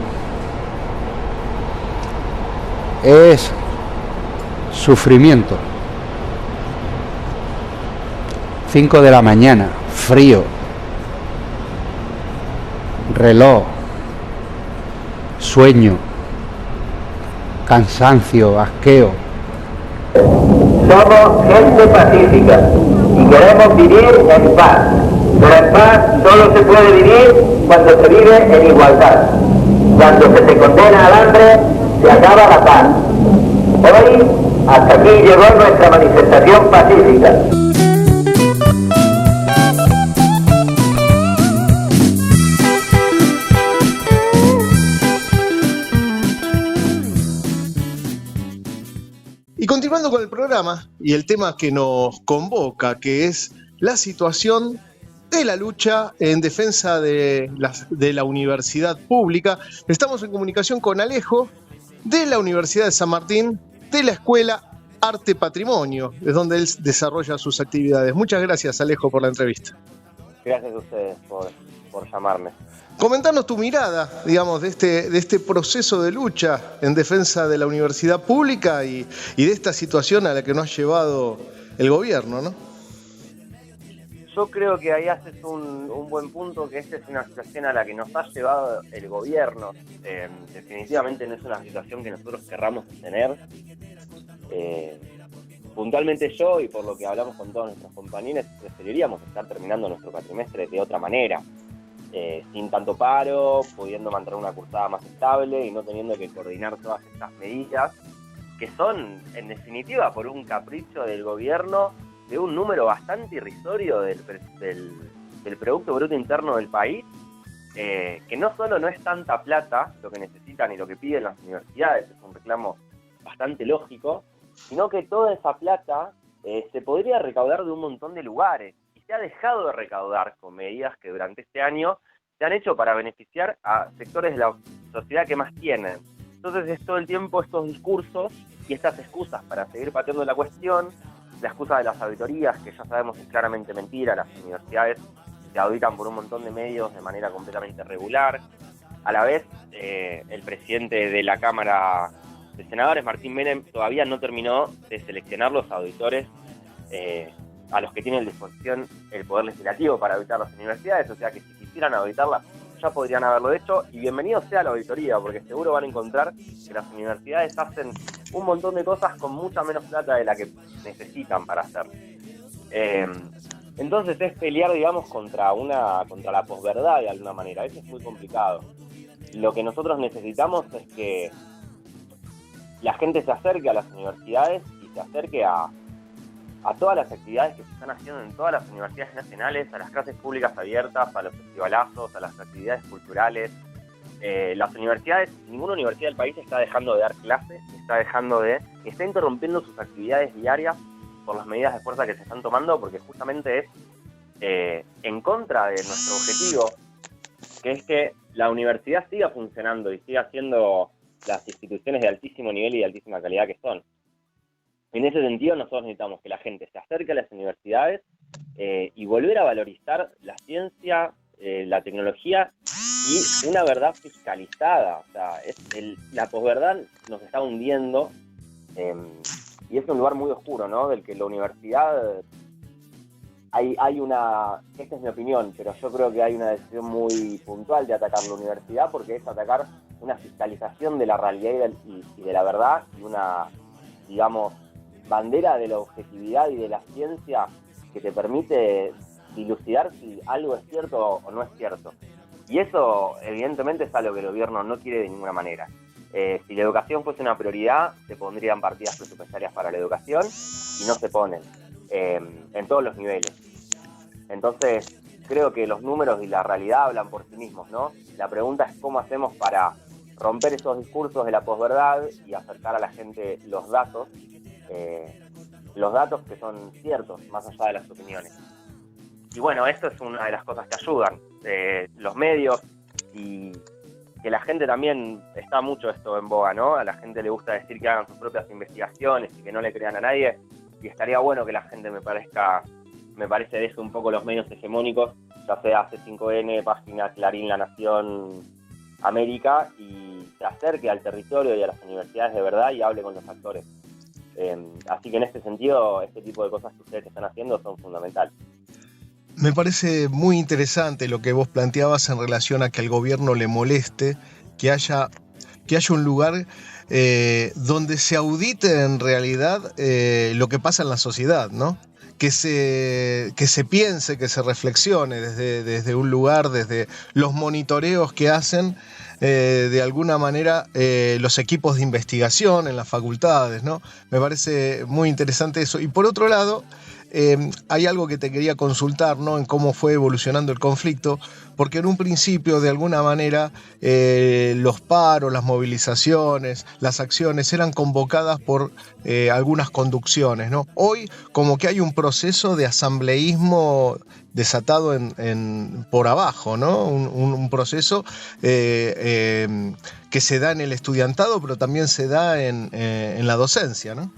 es sufrimiento. 5 de la mañana, frío, reloj, sueño, cansancio, asqueo. Somos gente pacífica y queremos vivir en paz. Pero en paz solo se puede vivir cuando se vive en igualdad. Cuando se te condena al hambre, se acaba la paz. Hoy, hasta aquí llegó nuestra manifestación pacífica. Y continuando con el programa y el tema que nos convoca, que es la situación de la lucha en defensa de la universidad pública. Estamos en comunicación con Alejo de la Universidad de San Martín, de la Escuela Arte Patrimonio, es donde él desarrolla sus actividades. Muchas gracias, Alejo, por la entrevista. Gracias a ustedes por llamarme. Comentanos tu mirada, digamos, de este proceso de lucha en defensa de la universidad pública y de esta situación a la que nos ha llevado el gobierno, ¿no? Yo creo que ahí haces un buen punto, que esta es una situación a la que nos ha llevado el gobierno. Definitivamente no es una situación que nosotros querramos tener. Puntualmente yo, y por lo que hablamos con todos nuestros compañeros, preferiríamos estar terminando nuestro cuatrimestre de otra manera. Sin tanto paro, pudiendo mantener una cursada más estable y no teniendo que coordinar todas estas medidas, que son, en definitiva, por un capricho del gobierno, de un número bastante irrisorio del Producto Bruto Interno del país, que no solo no es tanta plata lo que necesitan y lo que piden las universidades, es un reclamo bastante lógico, sino que toda esa plata se podría recaudar de un montón de lugares, y se ha dejado de recaudar con medidas que durante este año se han hecho para beneficiar a sectores de la sociedad que más tienen. Entonces es todo el tiempo estos discursos y estas excusas para seguir pateando la cuestión. La excusa de las auditorías, que ya sabemos es claramente mentira, las universidades se auditan por un montón de medios de manera completamente regular. A la vez, el presidente de la Cámara de Senadores, Martín Menem, todavía no terminó de seleccionar los auditores a los que tienen a disposición el poder legislativo para auditar las universidades, o sea que si quisieran auditarlas ya podrían haberlo hecho, y bienvenido sea la auditoría, porque seguro van a encontrar que las universidades hacen un montón de cosas con mucha menos plata de la que necesitan para hacerlo. Entonces es pelear, digamos, contra la posverdad de alguna manera. Eso es muy complicado. Lo que nosotros necesitamos es que la gente se acerque a las universidades y se acerque a todas las actividades que se están haciendo en todas las universidades nacionales, a las clases públicas abiertas, a los festivalazos, a las actividades culturales. Las universidades, ninguna universidad del país está dejando de dar clases, está interrumpiendo sus actividades diarias por las medidas de fuerza que se están tomando, porque justamente es en contra de nuestro objetivo, que es que la universidad siga funcionando y siga siendo las instituciones de altísimo nivel y de altísima calidad que son. En ese sentido, nosotros necesitamos que la gente se acerque a las universidades y volver a valorizar la ciencia, la tecnología y una verdad fiscalizada. O sea, la posverdad nos está hundiendo y es un lugar muy oscuro, ¿no? Del que la universidad... Hay una... Esta es mi opinión, pero yo creo que hay una decisión muy puntual de atacar la universidad, porque es atacar una fiscalización de la realidad y de la verdad, y una, digamos, bandera de la objetividad y de la ciencia que te permite dilucidar si algo es cierto o no es cierto. Y eso, evidentemente, es algo que el gobierno no quiere de ninguna manera. Si la educación fuese una prioridad, se pondrían partidas presupuestarias para la educación y no se ponen en todos los niveles. Entonces, creo que los números y la realidad hablan por sí mismos, ¿no? La pregunta es cómo hacemos para romper esos discursos de la posverdad y acercar a la gente los datos que son ciertos, más allá de las opiniones. Y bueno, esto es una de las cosas que ayudan. Los medios y que la gente también, está mucho esto en boga, ¿no? A la gente le gusta decir que hagan sus propias investigaciones y que no le crean a nadie, y estaría bueno que la gente me parece deje un poco los medios hegemónicos, ya sea C5N, Página, Clarín, La Nación, América, y se acerque al territorio y a las universidades de verdad y hable con los actores. Así que en este sentido, este tipo de cosas que ustedes están haciendo son fundamentales. Me parece muy interesante lo que vos planteabas en relación a que al gobierno le moleste que haya un lugar donde se audite en realidad lo que pasa en la sociedad, ¿no? Que se piense, que se reflexione desde un lugar, desde los monitoreos que hacen de alguna manera los equipos de investigación en las facultades, ¿no? Me parece muy interesante eso. Y por otro lado, hay algo que te quería consultar, ¿no? En cómo fue evolucionando el conflicto, porque en un principio, de alguna manera, los paros, las movilizaciones, las acciones eran convocadas por algunas conducciones, ¿no? Hoy, como que hay un proceso de asambleísmo desatado por abajo, ¿no? Un proceso que se da en el estudiantado, pero también se da en la docencia, ¿no?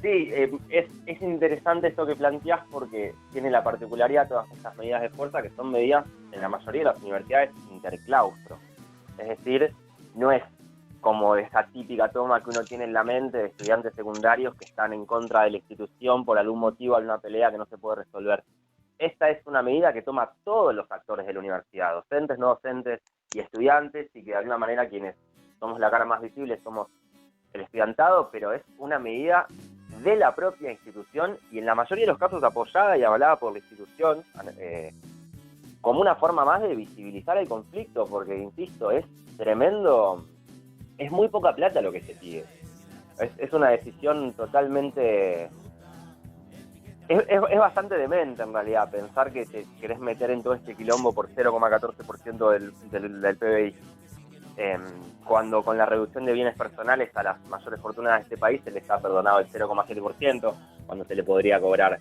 Sí, es interesante esto que planteás porque tiene la particularidad todas estas medidas de fuerza que son medidas en la mayoría de las universidades interclaustro. Es decir, no es como esa típica toma que uno tiene en la mente de estudiantes secundarios que están en contra de la institución por algún motivo, alguna pelea que no se puede resolver. Esta es una medida que toma todos los actores de la universidad, docentes, no docentes y estudiantes, y que de alguna manera quienes somos la cara más visible somos el estudiantado, pero es una medida de la propia institución y en la mayoría de los casos apoyada y avalada por la institución como una forma más de visibilizar el conflicto, porque, insisto, es tremendo, es muy poca plata lo que se pide. Es una decisión totalmente... Es bastante demente en realidad pensar que te querés meter en todo este quilombo por 0,14% del PBI. Cuando con la reducción de bienes personales a las mayores fortunas de este país se les ha perdonado el 0,7%, cuando se le podría cobrar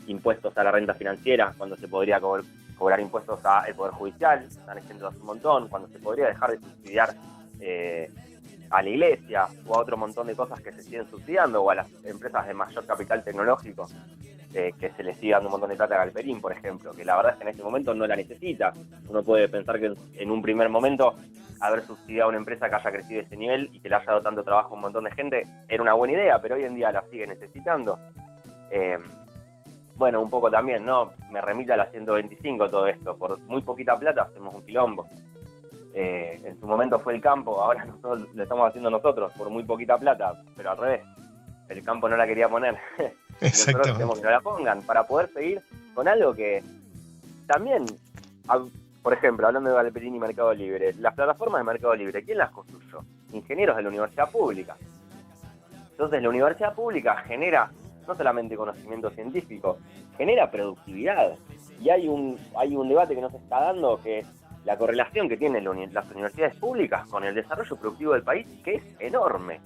impuestos a la renta financiera, cuando se podría cobrar impuestos al Poder Judicial, están exentos un montón, cuando se podría dejar de subsidiar a la iglesia o a otro montón de cosas que se siguen subsidiando, o a las empresas de mayor capital tecnológico que se les sigue dando un montón de plata a Galperín, por ejemplo, que la verdad es que en este momento no la necesita. Uno puede pensar que en un primer momento haber subsidiado a una empresa que haya crecido a ese nivel y que le haya dado tanto trabajo a un montón de gente era una buena idea, pero hoy en día la sigue necesitando. Bueno, un poco también, ¿no? Me remite a la 125 todo esto. Por muy poquita plata hacemos un quilombo. En su momento fue el campo, ahora nosotros lo estamos haciendo nosotros por muy poquita plata, pero al revés. El campo no la quería poner. Nosotros queremos que no la pongan para poder seguir con algo que también, por ejemplo, hablando de Galperín y Mercado Libre, las plataformas de Mercado Libre, ¿quién las construyó? Ingenieros de la universidad pública. Entonces la universidad pública genera no solamente conocimiento científico, genera productividad. Y hay un debate que nos está dando, que es la correlación que tienen las universidades públicas con el desarrollo productivo del país, que es enorme.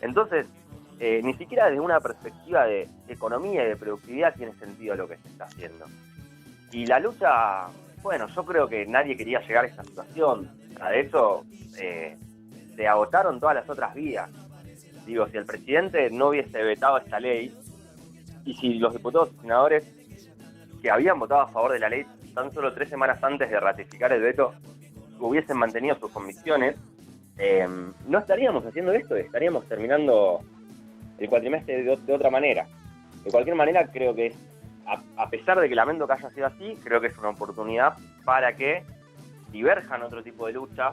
Entonces, ni siquiera desde una perspectiva de economía y de productividad tiene sentido lo que se está haciendo. Y la lucha, bueno, yo creo que nadie quería llegar a esta situación. O sea, de hecho, se agotaron todas las otras vías. Digo, si el presidente no hubiese vetado esta ley, y si los diputados y senadores que habían votado a favor de la ley tan solo 3 semanas antes de ratificar el veto hubiesen mantenido sus convicciones, no estaríamos haciendo esto, estaríamos terminando el cuatrimestre de otra manera. De cualquier manera, creo que a pesar de que lamento que haya sido así, creo que es una oportunidad para que diverjan otro tipo de lucha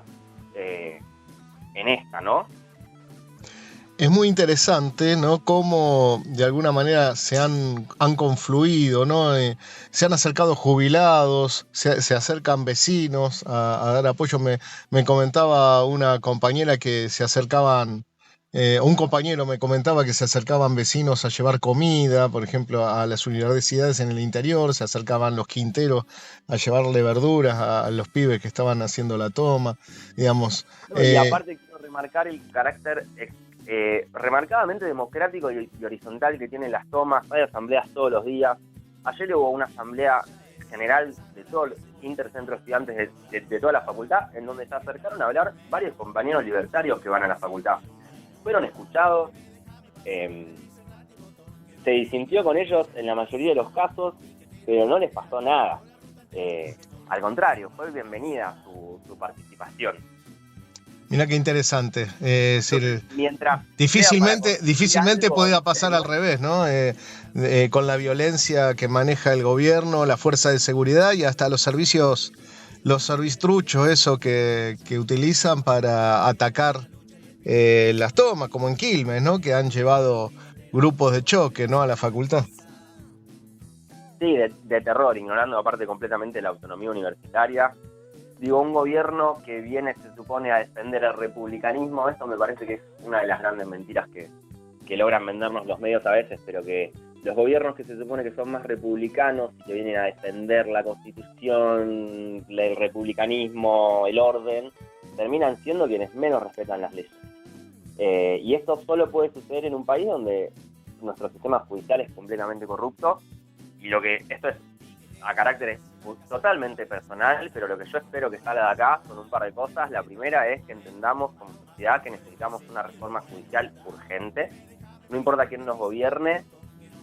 en esta, ¿no? Es muy interesante, ¿no? Cómo de alguna manera se han confluido, ¿no? Se han acercado jubilados, se acercan vecinos a dar apoyo. Me comentaba una compañera que se acercaban, un compañero me comentaba que se acercaban vecinos a llevar comida, por ejemplo, a las universidades en el interior, se acercaban los quinteros a llevarle verduras a los pibes que estaban haciendo la toma, digamos. Y aparte quiero remarcar el carácter remarcadamente democrático y horizontal que tienen las tomas. Hay asambleas todos los días. Ayer hubo una asamblea general de todo el intercentro de estudiantes de toda la facultad, en donde se acercaron a hablar varios compañeros libertarios que van a la facultad. Fueron escuchados, se disintió con ellos en la mayoría de los casos, pero no les pasó nada. Al contrario, fue bienvenida su participación. Mirá qué interesante. Mientras difícilmente podía pasar al revés, ¿no? Con la violencia que maneja el gobierno, la fuerza de seguridad y hasta los servistruchos, eso que utilizan para atacar las tomas, como en Quilmes, ¿no? Que han llevado grupos de choque, ¿no? A la facultad. Sí, de terror, ignorando aparte completamente la autonomía universitaria. Digo, un gobierno que viene, se supone, a defender el republicanismo, esto me parece que es una de las grandes mentiras que logran vendernos los medios a veces, pero que los gobiernos que se supone que son más republicanos y que vienen a defender la Constitución, el republicanismo, el orden, terminan siendo quienes menos respetan las leyes. Y esto solo puede suceder en un país donde nuestro sistema judicial es completamente corrupto, y esto es a carácter totalmente personal, pero lo que yo espero que salga de acá son un par de cosas. La primera es que entendamos como sociedad que necesitamos una reforma judicial urgente. No importa quién nos gobierne,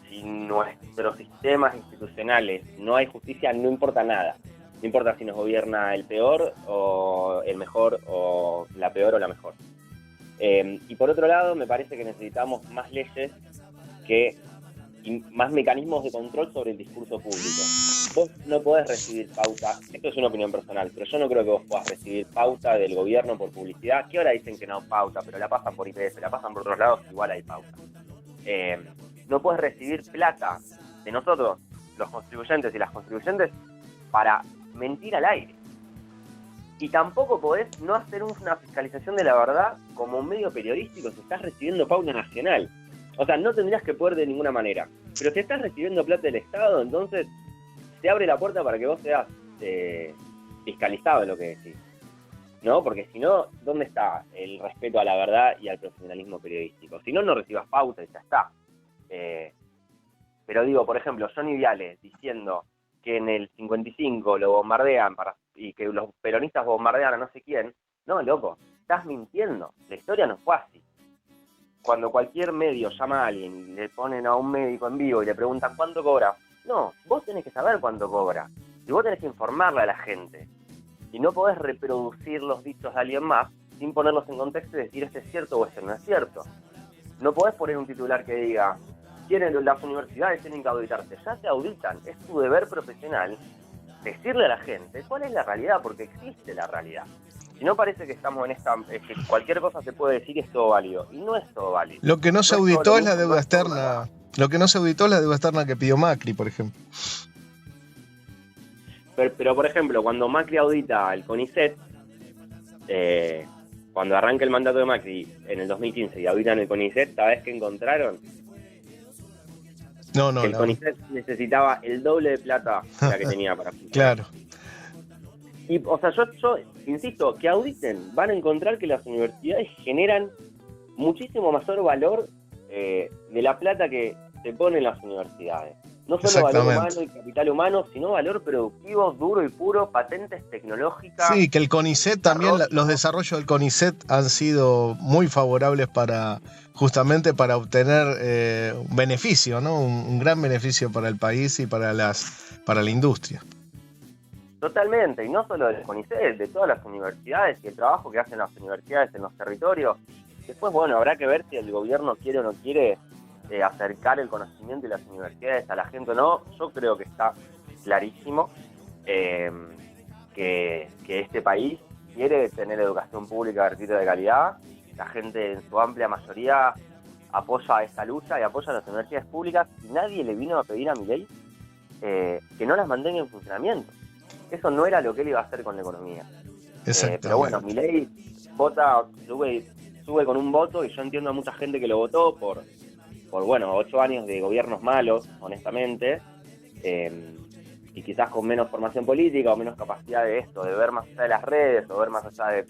si nuestros sistemas institucionales no hay justicia, no importa nada. No importa si nos gobierna el peor o el mejor, o la peor o la mejor. Y por otro lado, me parece que necesitamos más leyes y más mecanismos de control sobre el discurso público. Vos no podés recibir pauta, esto es una opinión personal, pero yo no creo que vos puedas recibir pauta del gobierno por publicidad, que ahora dicen que no pauta, pero la pasan por IPF, la pasan por otros lados, igual hay pauta. No podés recibir plata de nosotros, los contribuyentes y las contribuyentes, para mentir al aire. Y tampoco podés no hacer una fiscalización de la verdad como un medio periodístico si estás recibiendo pauta nacional. O sea, no tendrías que poder de ninguna manera. Pero si estás recibiendo plata del Estado, entonces te abre la puerta para que vos seas fiscalizado en lo que decís. ¿No? Porque si no, ¿dónde está el respeto a la verdad y al profesionalismo periodístico? Si no, no recibas pauta y ya está. Pero digo, por ejemplo, Johnny Viale diciendo que en el 55 lo bombardean y que los peronistas bombardean a no sé quién. No, loco, estás mintiendo. La historia no fue así. Cuando cualquier medio llama a alguien y le ponen a un médico en vivo y le preguntan ¿cuánto cobra? No, vos tenés que saber cuánto cobra. Y vos tenés que informarle a la gente. Y no podés reproducir los dichos de alguien más sin ponerlos en contexto y decir este es cierto o este no es cierto. No podés poner un titular que diga las universidades tienen que auditarse. Ya se auditan, es tu deber profesional decirle a la gente cuál es la realidad, porque existe la realidad. Si no, parece que estamos en esta, que cualquier cosa se puede decir y es todo válido, y no es todo válido. Lo que no se auditó es la deuda externa. Lo que no se auditó es la deuda externa que pidió Macri, por ejemplo. Pero por ejemplo, cuando Macri audita el CONICET, cuando arranca el mandato de Macri en el 2015 y auditan el CONICET, ¿sabés qué encontraron? No. Que el CONICET necesitaba el doble de plata de la que tenía para funcionar. Claro. Y, o sea, yo insisto, que auditen, van a encontrar que las universidades generan muchísimo mayor valor de la plata que se pone en las universidades. No solo valor humano y capital humano, sino valor productivo, duro y puro, patentes tecnológicas. Sí, que el CONICET también, los desarrollos del CONICET han sido muy favorables justamente para obtener un beneficio, ¿no? Un gran beneficio para el país y para la industria. Totalmente, y no solo del CONICET, de todas las universidades y el trabajo que hacen las universidades en los territorios. Después, bueno, habrá que ver si el gobierno quiere o no quiere acercar el conocimiento de las universidades a la gente o no. Yo creo que está clarísimo que este país quiere tener educación pública gratuita de calidad. La gente en su amplia mayoría apoya esta lucha y apoya a las universidades públicas, y nadie le vino a pedir a Milei que no las mantenga en funcionamiento. Eso no era lo que él iba a hacer con la economía. Pero bueno, Milei sube con un voto, y yo entiendo a mucha gente que lo votó por 8 años de gobiernos malos, honestamente, y quizás con menos formación política o menos capacidad de ver más allá de las redes o ver más allá de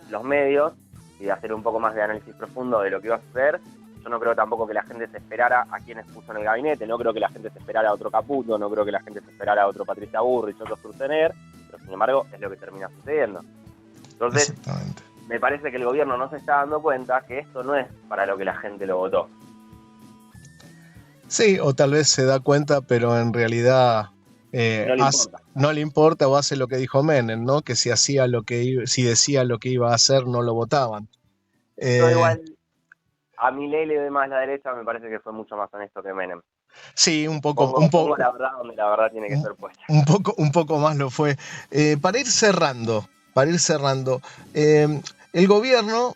los medios y de hacer un poco más de análisis profundo de lo que iba a suceder. Yo no creo tampoco que la gente se esperara a quienes puso en el gabinete, no creo que la gente se esperara a otro Caputo, no creo que la gente se esperara a otro Patricia Burrich, otro Sturzenegger, pero sin embargo es lo que termina sucediendo. Entonces, me parece que el gobierno no se está dando cuenta que esto no es para lo que la gente lo votó. Sí, o tal vez se da cuenta, pero en realidad no le importa o hace lo que dijo Menem, ¿no? Que si decía lo que iba a hacer, no lo votaban. Igual, a Milei le doy más la derecha, me parece que fue mucho más honesto que Menem. Sí, un poco. La verdad donde la verdad tiene que ser puesta. Un poco más lo fue. Para ir cerrando, el gobierno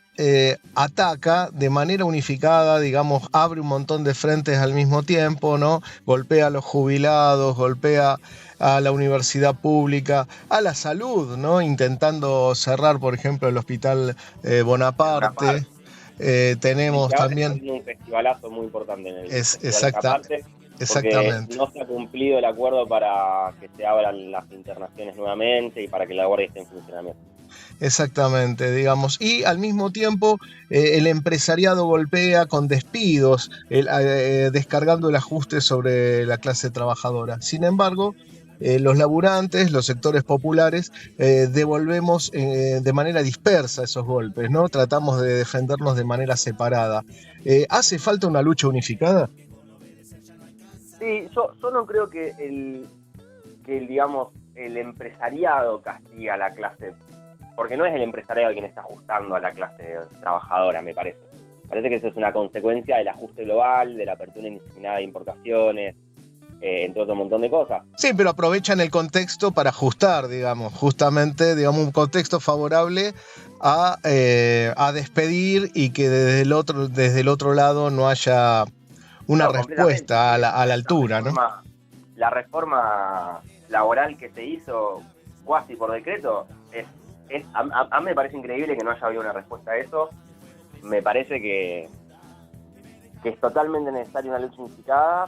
ataca de manera unificada, digamos, abre un montón de frentes al mismo tiempo, ¿no? Golpea a los jubilados, golpea a la universidad pública, a la salud, ¿no? Intentando cerrar, por ejemplo, el hospital Bonaparte. Tenemos también un festivalazo muy importante en el exactamente. No se ha cumplido el acuerdo para que se abran las internaciones nuevamente y para que la guardia esté en funcionamiento. Exactamente, digamos, y al mismo tiempo el empresariado golpea con despidos, descargando el ajuste sobre la clase trabajadora. Sin embargo, los laburantes, los sectores populares, devolvemos de manera dispersa esos golpes, ¿no? Tratamos de defendernos de manera separada. ¿Hace falta una lucha unificada? Sí, yo no creo que el empresariado castiga a la clase, porque no es el empresariado quien está ajustando a la clase trabajadora, me parece. Parece que eso es una consecuencia del ajuste global, de la apertura indiscriminada de importaciones, entre otro montón de cosas. Sí, pero aprovechan el contexto para ajustar, digamos, justamente, digamos, un contexto favorable a despedir y que desde el otro lado no haya una respuesta a la altura, ¿no? La reforma laboral que se hizo cuasi por decreto a mí me parece increíble que no haya habido una respuesta a eso. Me parece que es totalmente necesaria una lucha unificada.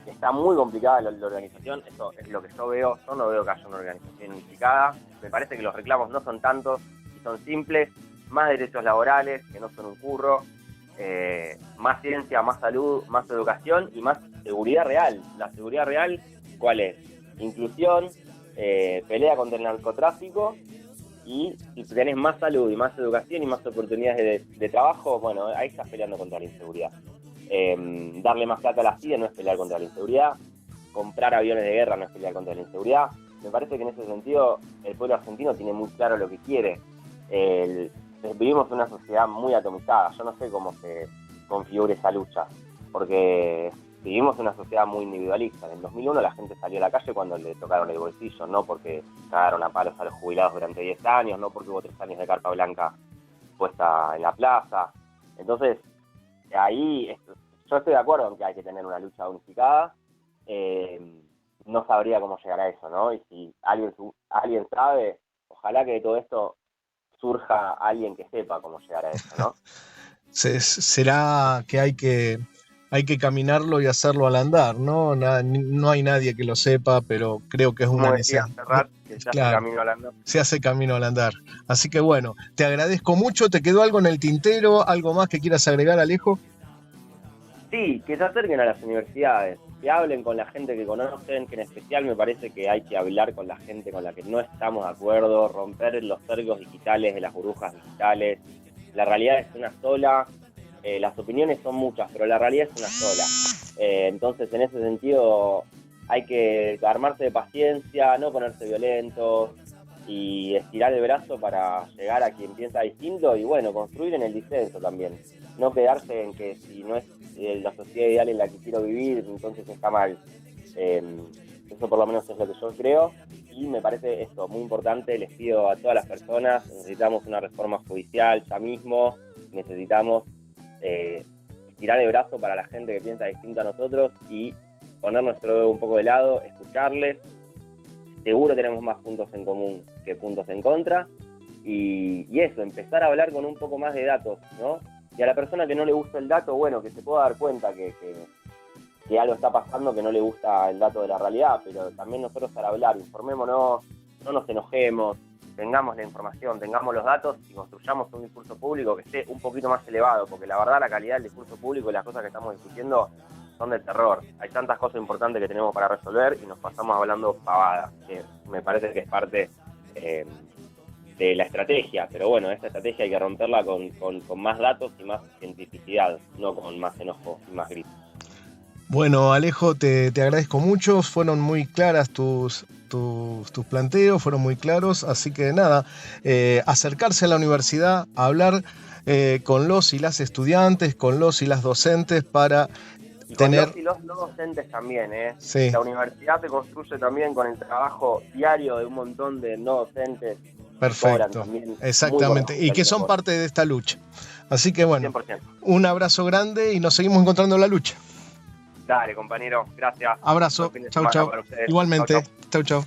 Está muy complicada la organización, eso es lo que yo veo. Yo no veo que haya una organización unificada. Me parece que los reclamos no son tantos y son simples. Más derechos laborales, que no son un curro. Más ciencia, más salud, más educación y más seguridad real. La seguridad real, ¿cuál es? Inclusión, pelea contra el narcotráfico, y si tenés más salud y más educación y más oportunidades de trabajo, bueno, ahí estás peleando contra la inseguridad. Darle más plata a la CIA no es pelear contra la inseguridad, comprar aviones de guerra no es pelear contra la inseguridad, me parece que en ese sentido el pueblo argentino tiene muy claro lo que quiere. Vivimos en una sociedad muy atomizada, yo no sé cómo se configura esa lucha, porque vivimos en una sociedad muy individualista. En el 2001 la gente salió a la calle cuando le tocaron el bolsillo, no porque cagaron a palos a los jubilados durante 10 años, no porque hubo 3 años de carpa blanca puesta en la plaza. Entonces, ahí yo estoy de acuerdo en que hay que tener una lucha unificada. No sabría cómo llegar a eso, ¿no? Y si alguien sabe, ojalá que de todo esto surja alguien que sepa cómo llegar a eso, ¿no? Será que hay que caminarlo y hacerlo al andar, ¿no? No hay nadie que lo sepa, pero creo que es una necesidad. Que se hace camino al andar. Se hace camino al andar. Así que bueno, te agradezco mucho. ¿Te quedó algo en el tintero? ¿Algo más que quieras agregar, Alejo? Sí, que se acerquen a las universidades, que hablen con la gente que conocen, que en especial me parece que hay que hablar con la gente con la que no estamos de acuerdo, romper los cercos digitales de las burbujas digitales. La realidad es una sola, las opiniones son muchas, pero la realidad es una sola. Entonces, en ese sentido, hay que armarse de paciencia, no ponerse violentos y estirar el brazo para llegar a quien piensa distinto y, bueno, construir en el disenso también. No quedarse en que si no es la sociedad ideal en la que quiero vivir, entonces está mal. Eso por lo menos es lo que yo creo. Y me parece esto muy importante, les pido a todas las personas, necesitamos una reforma judicial ya mismo, necesitamos tirar el brazo para la gente que piensa distinto a nosotros y poner nuestro ego un poco de lado, escucharles. Seguro tenemos más puntos en común que puntos en contra. Y eso, empezar a hablar con un poco más de datos, ¿no? Y a la persona que no le gusta el dato, bueno, que se pueda dar cuenta que algo está pasando, que no le gusta el dato de la realidad, pero también nosotros al hablar, informémonos, no nos enojemos, tengamos la información, tengamos los datos y construyamos un discurso público que esté un poquito más elevado, porque la verdad la calidad del discurso público y las cosas que estamos discutiendo son de terror. Hay tantas cosas importantes que tenemos para resolver y nos pasamos hablando pavadas, que me parece que es parte de la estrategia, pero bueno, esta estrategia hay que romperla con más datos y más cientificidad, no con más enojo y más grito. Bueno, Alejo, te agradezco mucho, fueron muy claras tus planteos, fueron muy claros, así que nada, acercarse a la universidad, a hablar con los y las estudiantes, con los y las docentes para tener... Con los y los no docentes también, Sí. La universidad se construye también con el trabajo diario de un montón de no docentes. Perfecto, exactamente, y que son parte de esta lucha. Así que bueno, 100%. Un abrazo grande y nos seguimos encontrando en la lucha. Dale, compañero, gracias. Abrazo, Buen fin de chau, semana chau. para ustedes. Igualmente, chau, chau.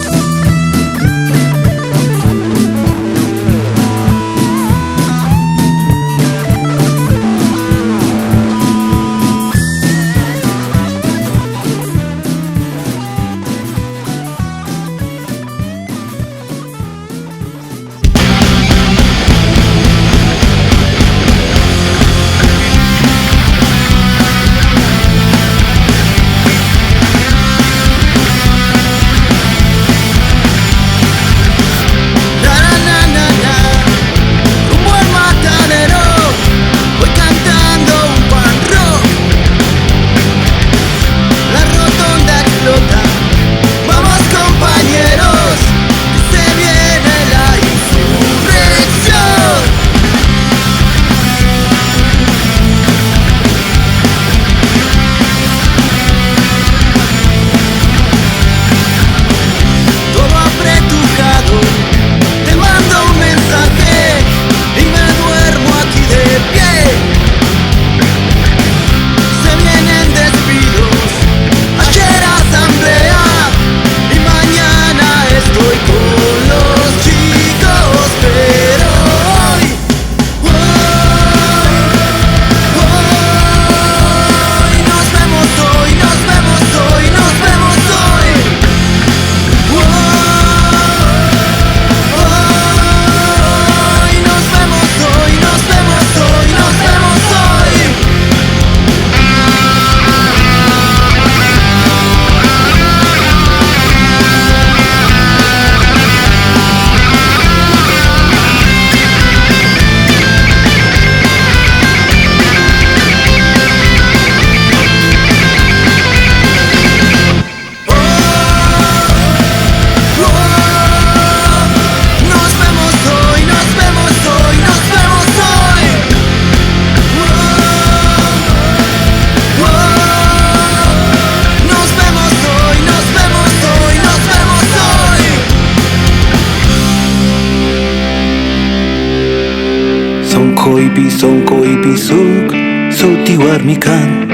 ipi sonko ipi suk Suti warmikan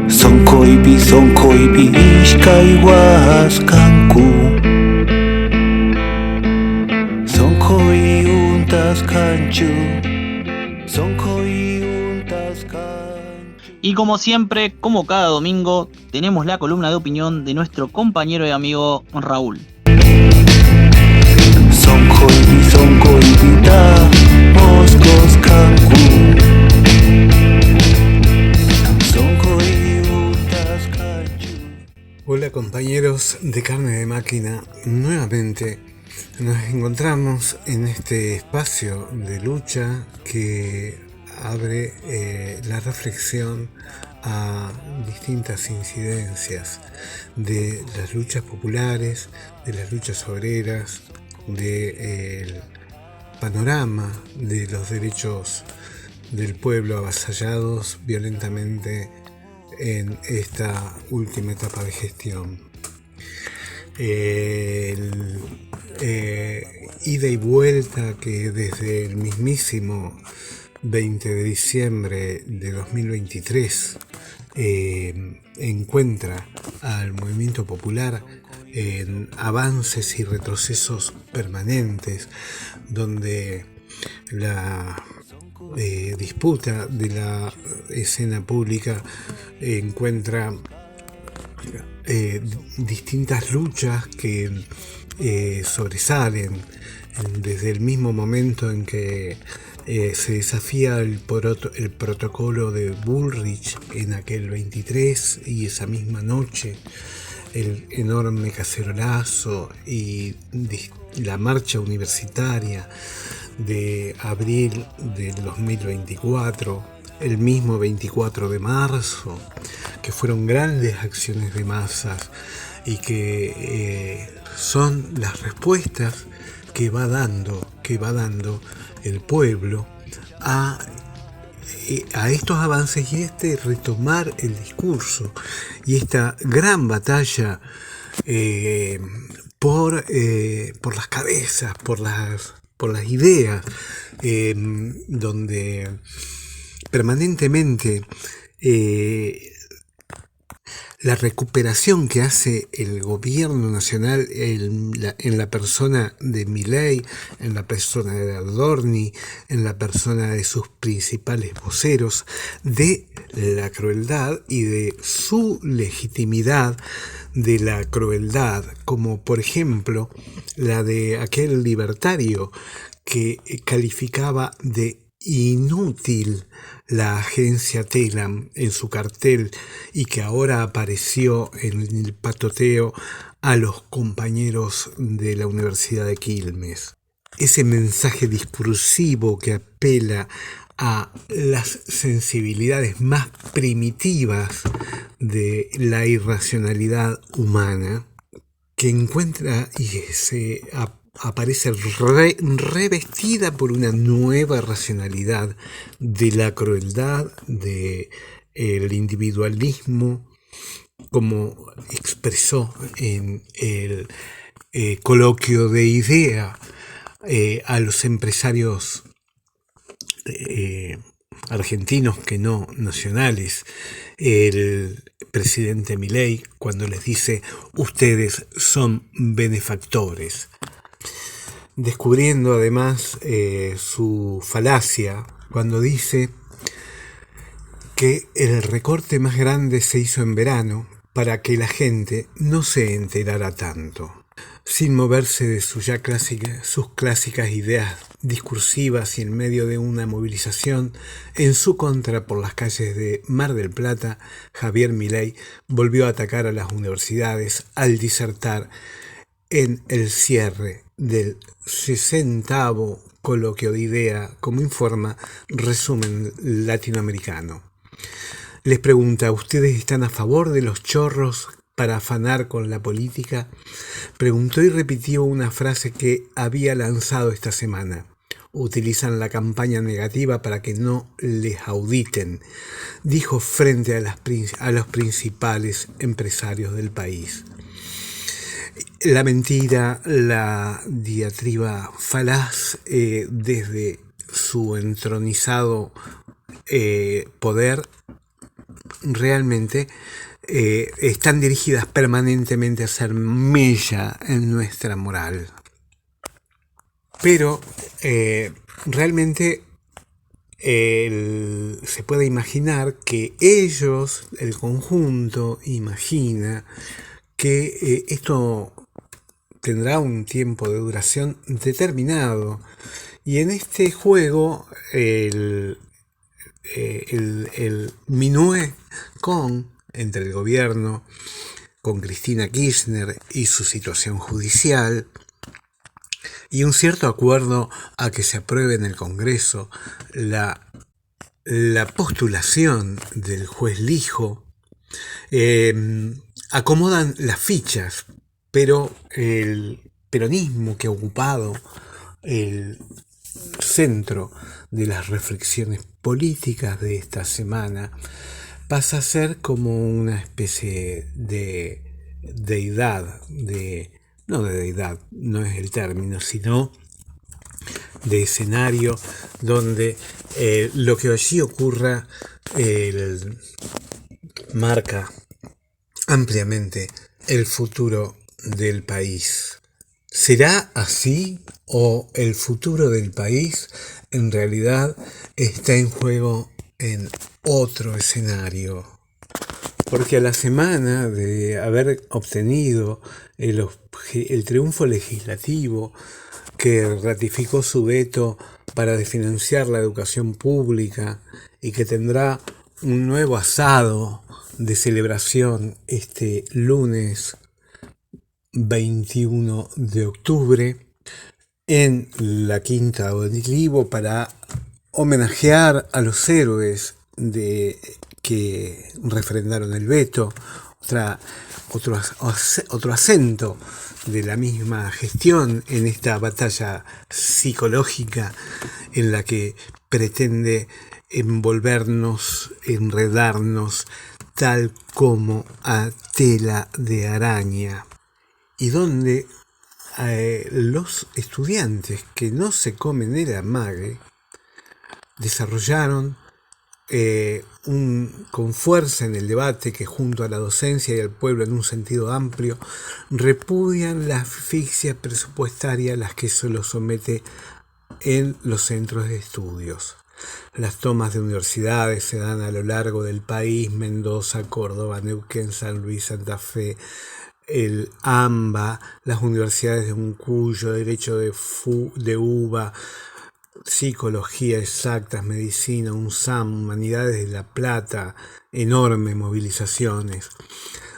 Sonko ipi ishkai waskanku Sonko untas kanchu Sonko untas kanchu. Y como siempre, como cada domingo, tenemos la columna de opinión de nuestro compañero y amigo Raúl. Sonko ipi ta Moskos kanku Sonko untas kanchu. Hola compañeros de Carne de Máquina, nuevamente nos encontramos en este espacio de lucha que abre la reflexión a distintas incidencias de las luchas populares, de las luchas obreras, del panorama de los derechos del pueblo avasallados violentamente en esta última etapa de gestión. Ida y vuelta que desde el mismísimo 20 de diciembre de 2023 encuentra al movimiento popular en avances y retrocesos permanentes, donde la disputa de la escena pública encuentra distintas luchas que sobresalen desde el mismo momento en que se desafía el protocolo de Bullrich en aquel 23 y esa misma noche el enorme cacerolazo y la marcha universitaria de abril del 2024, el mismo 24 de marzo, que fueron grandes acciones de masas y que son las respuestas que va dando el pueblo a estos avances y retomar el discurso y esta gran batalla por las cabezas, por las ideas, donde permanentemente la recuperación que hace el gobierno nacional en la persona de Milei, en la persona de Adorni, en la persona de sus principales voceros, de la crueldad y de su legitimidad de la crueldad, como por ejemplo la de aquel libertario que calificaba de inútil la agencia Telam en su cartel y que ahora apareció en el patoteo a los compañeros de la Universidad de Quilmes. Ese mensaje discursivo que apela a las sensibilidades más primitivas de la irracionalidad humana, que encuentra y se aparece revestida por una nueva racionalidad de la crueldad, del individualismo, como expresó en el coloquio de idea a los empresarios argentinos que no nacionales, el presidente Milei, cuando les dice: ustedes son benefactores, descubriendo además su falacia cuando dice que el recorte más grande se hizo en verano para que la gente no se enterara tanto, sin moverse de sus clásicas ideas discursivas y en medio de una movilización en su contra por las calles de Mar del Plata. Javier Milei volvió a atacar a las universidades al disertar en el cierre del 60º coloquio de idea, como informa Resumen Latinoamericano. Les pregunta: ¿ustedes están a favor de los chorros para afanar con la política? Preguntó y repitió una frase que había lanzado esta semana: utilizan la campaña negativa para que no les auditen, dijo frente a los principales empresarios del país. la mentira, la diatriba falaz desde su entronizado poder, realmente están dirigidas permanentemente a hacer mella en nuestra moral. Pero realmente se puede imaginar que ellos, el conjunto, imagina que esto tendrá un tiempo de duración determinado, y en este juego el minué entre el gobierno, con Cristina Kirchner y su situación judicial, y un cierto acuerdo a que se apruebe en el Congreso la postulación del juez Lijo, acomodan las fichas, pero el peronismo, que ha ocupado el centro de las reflexiones políticas de esta semana, pasa a ser como una especie de deidad, no es el término, sino de escenario donde lo que allí ocurra marca ampliamente el futuro del país. ¿Será así o el futuro del país en realidad está en juego en otro escenario? Porque a la semana de haber obtenido el triunfo legislativo que ratificó su veto para desfinanciar la educación pública y que tendrá un nuevo asado de celebración este lunes 21 de octubre en la Quinta de Olivo para homenajear a los héroes que refrendaron el veto, otro acento de la misma gestión en esta batalla psicológica en la que pretende envolvernos, enredarnos tal como a tela de araña, y donde los estudiantes que no se comen el amague desarrollaron con fuerza en el debate que, junto a la docencia y al pueblo en un sentido amplio, repudian la asfixia presupuestaria a las que se los somete en los centros de estudios. Las tomas de universidades se dan a lo largo del país: Mendoza, Córdoba, Neuquén, San Luis, Santa Fe, el AMBA, las universidades de Uncuyo, Derecho de UBA, Psicología Exactas, Medicina, UNSAM, Humanidades de La Plata, enormes movilizaciones.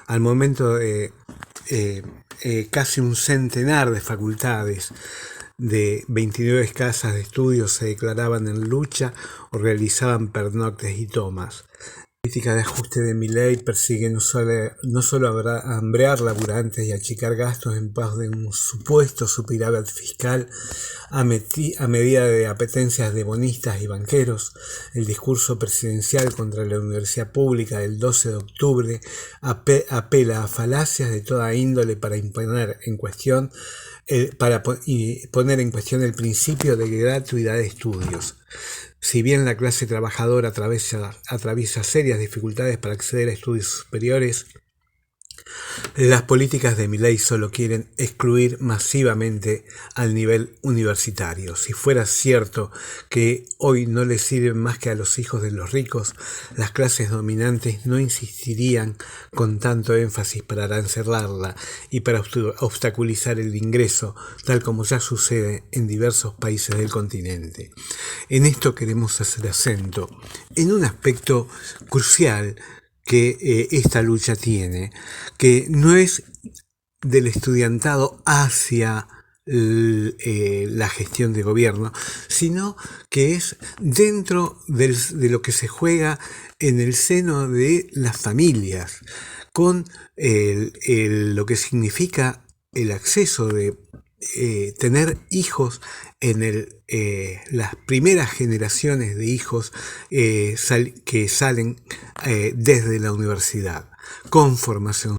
Al momento de casi un centenar de facultades de 29 casas de estudio se declaraban en lucha o realizaban pernoctes y tomas. La política de ajuste de Milei persigue no solo hambrear laburantes y achicar gastos en pos de un supuesto superávit fiscal a medida de apetencias de bonistas y banqueros. El discurso presidencial contra la universidad pública del 12 de octubre apela a falacias de toda índole para poner en cuestión el principio de gratuidad de estudios. Si bien la clase trabajadora atraviesa serias dificultades para acceder a estudios superiores, las políticas de Milei solo quieren excluir masivamente al nivel universitario. Si fuera cierto que hoy no le sirven más que a los hijos de los ricos, las clases dominantes no insistirían con tanto énfasis para arancelarla y para obstaculizar el ingreso, tal como ya sucede en diversos países del continente. En esto queremos hacer acento en un aspecto crucial que esta lucha tiene, que no es del estudiantado hacia la gestión de gobierno, sino que es dentro de lo que se juega en el seno de las familias, con lo que significa el acceso de tener hijos en las primeras generaciones de hijos que salen desde la universidad con formación.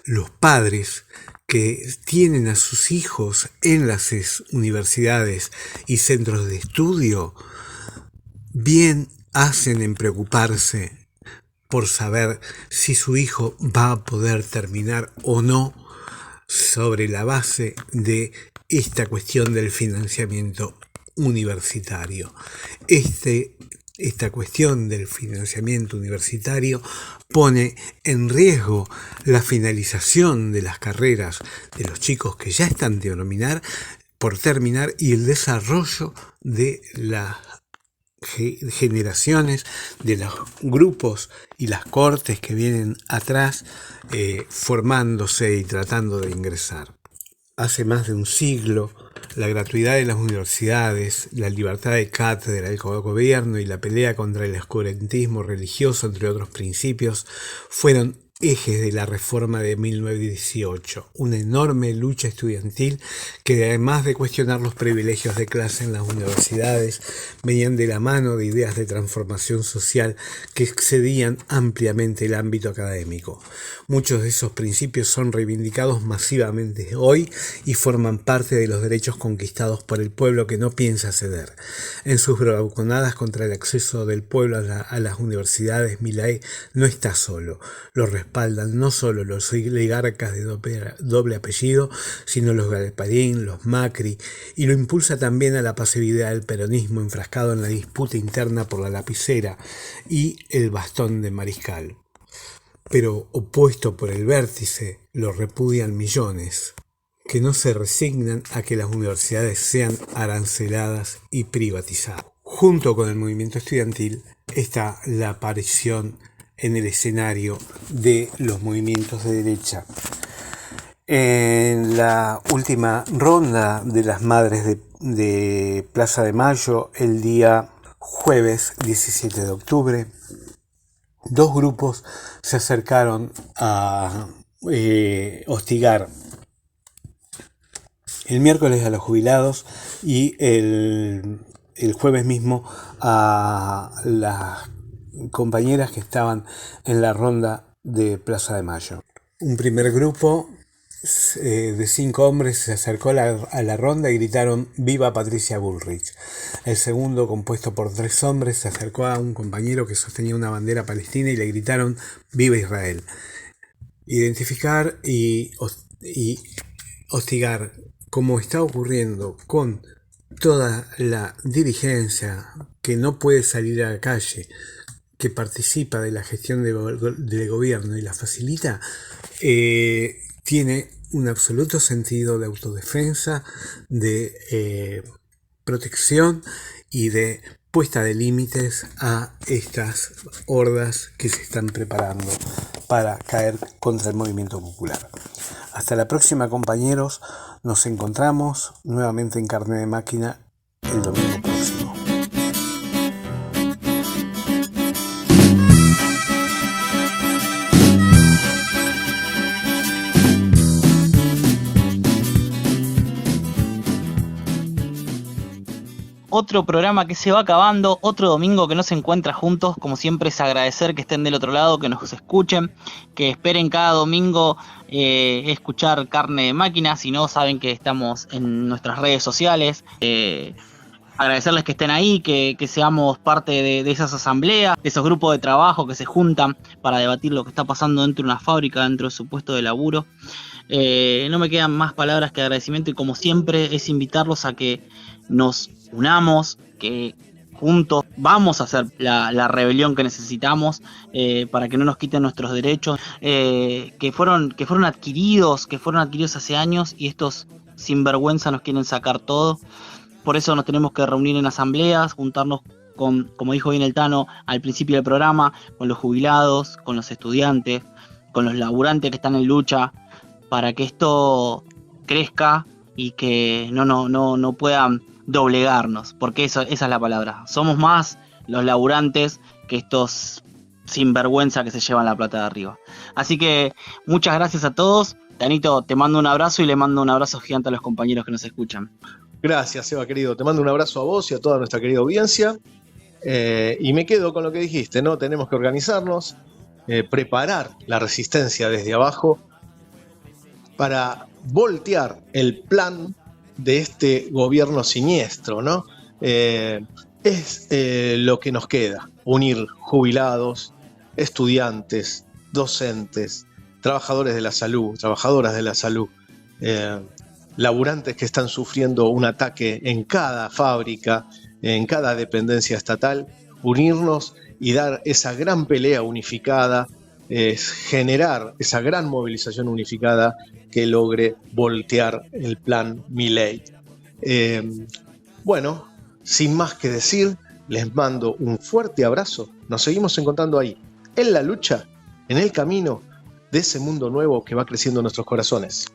Los padres que tienen a sus hijos en las universidades y centros de estudio, bien hacen en preocuparse por saber si su hijo va a poder terminar o no sobre la base de esta cuestión del financiamiento universitario. Esta cuestión del financiamiento universitario pone en riesgo la finalización de las carreras de los chicos que ya están por terminar y el desarrollo de las generaciones, de los grupos y las cortes que vienen atrás formándose y tratando de ingresar. Hace más de un siglo, la gratuidad de las universidades, la libertad de cátedra, el gobierno y la pelea contra el oscurantismo religioso, entre otros principios, fueron ejes de la reforma de 1918, una enorme lucha estudiantil que, además de cuestionar los privilegios de clase en las universidades, venían de la mano de ideas de transformación social que excedían ampliamente el ámbito académico. Muchos de esos principios son reivindicados masivamente hoy y forman parte de los derechos conquistados por el pueblo que no piensa ceder. En sus bravuconadas contra el acceso del pueblo a las universidades, Milei no está solo. Lo respaldan no solo los oligarcas de doble apellido, sino los Galperín, los Macri, y lo impulsa también a la pasividad del peronismo enfrascado en la disputa interna por la lapicera y el bastón de mariscal. Pero opuesto por el vértice, lo repudian millones, que no se resignan a que las universidades sean aranceladas y privatizadas. Junto con el movimiento estudiantil está la aparición en el escenario de los movimientos de derecha. En la última ronda de las madres de Plaza de Mayo, el día jueves 17 de octubre, dos grupos se acercaron a hostigar el miércoles a los jubilados y el jueves mismo a las compañeras que estaban en la ronda de Plaza de Mayo. Un primer grupo de 5 hombres se acercó a la ronda y gritaron «Viva Patricia Bullrich». El segundo, compuesto por 3 hombres, se acercó a un compañero que sostenía una bandera palestina y le gritaron «Viva Israel». Identificar y hostigar, como está ocurriendo con toda la dirigencia que no puede salir a la calle, que participa de la gestión del gobierno y la facilita, tiene un absoluto sentido de autodefensa, de protección y de puesta de límites a estas hordas que se están preparando para caer contra el movimiento popular. Hasta la próxima, compañeros. Nos encontramos nuevamente en Carne de Máquina el domingo próximo. Otro programa que se va acabando, otro domingo que no se encuentra juntos. Como siempre es agradecer que estén del otro lado, que nos escuchen, que esperen cada domingo escuchar Carne de Máquina. Si no, saben que estamos en nuestras redes sociales. Agradecerles que estén ahí, que seamos parte de esas asambleas, de esos grupos de trabajo que se juntan para debatir lo que está pasando dentro de una fábrica, dentro de su puesto de laburo. No me quedan más palabras que agradecimiento y, como siempre, es invitarlos a que nos unamos, que juntos vamos a hacer la rebelión que necesitamos para que no nos quiten nuestros derechos que fueron adquiridos hace años, y estos sinvergüenza nos quieren sacar todo. Por eso nos tenemos que reunir en asambleas, juntarnos con, como dijo bien el Tano al principio del programa, con los jubilados, con los estudiantes, con los laburantes que están en lucha, para que esto crezca y que no puedan doblegarnos, porque esa es la palabra. Somos más los laburantes que estos sinvergüenza que se llevan la plata de arriba. Así que muchas gracias a todos. Tanito, te mando un abrazo y le mando un abrazo gigante a los compañeros que nos escuchan. Gracias, Eva, querido. Te mando un abrazo a vos y a toda nuestra querida audiencia. Y me quedo con lo que dijiste, ¿no? Tenemos que organizarnos, preparar la resistencia desde abajo para voltear el plan de este gobierno siniestro, ¿no? Es lo que nos queda, unir jubilados, estudiantes, docentes, trabajadores de la salud, trabajadoras de la salud, laburantes que están sufriendo un ataque en cada fábrica, en cada dependencia estatal, unirnos y dar esa gran pelea unificada, generar esa gran movilización unificada que logre voltear el plan Milei. Bueno, sin más que decir, les mando un fuerte abrazo. Nos seguimos encontrando ahí, en la lucha, en el camino de ese mundo nuevo que va creciendo en nuestros corazones.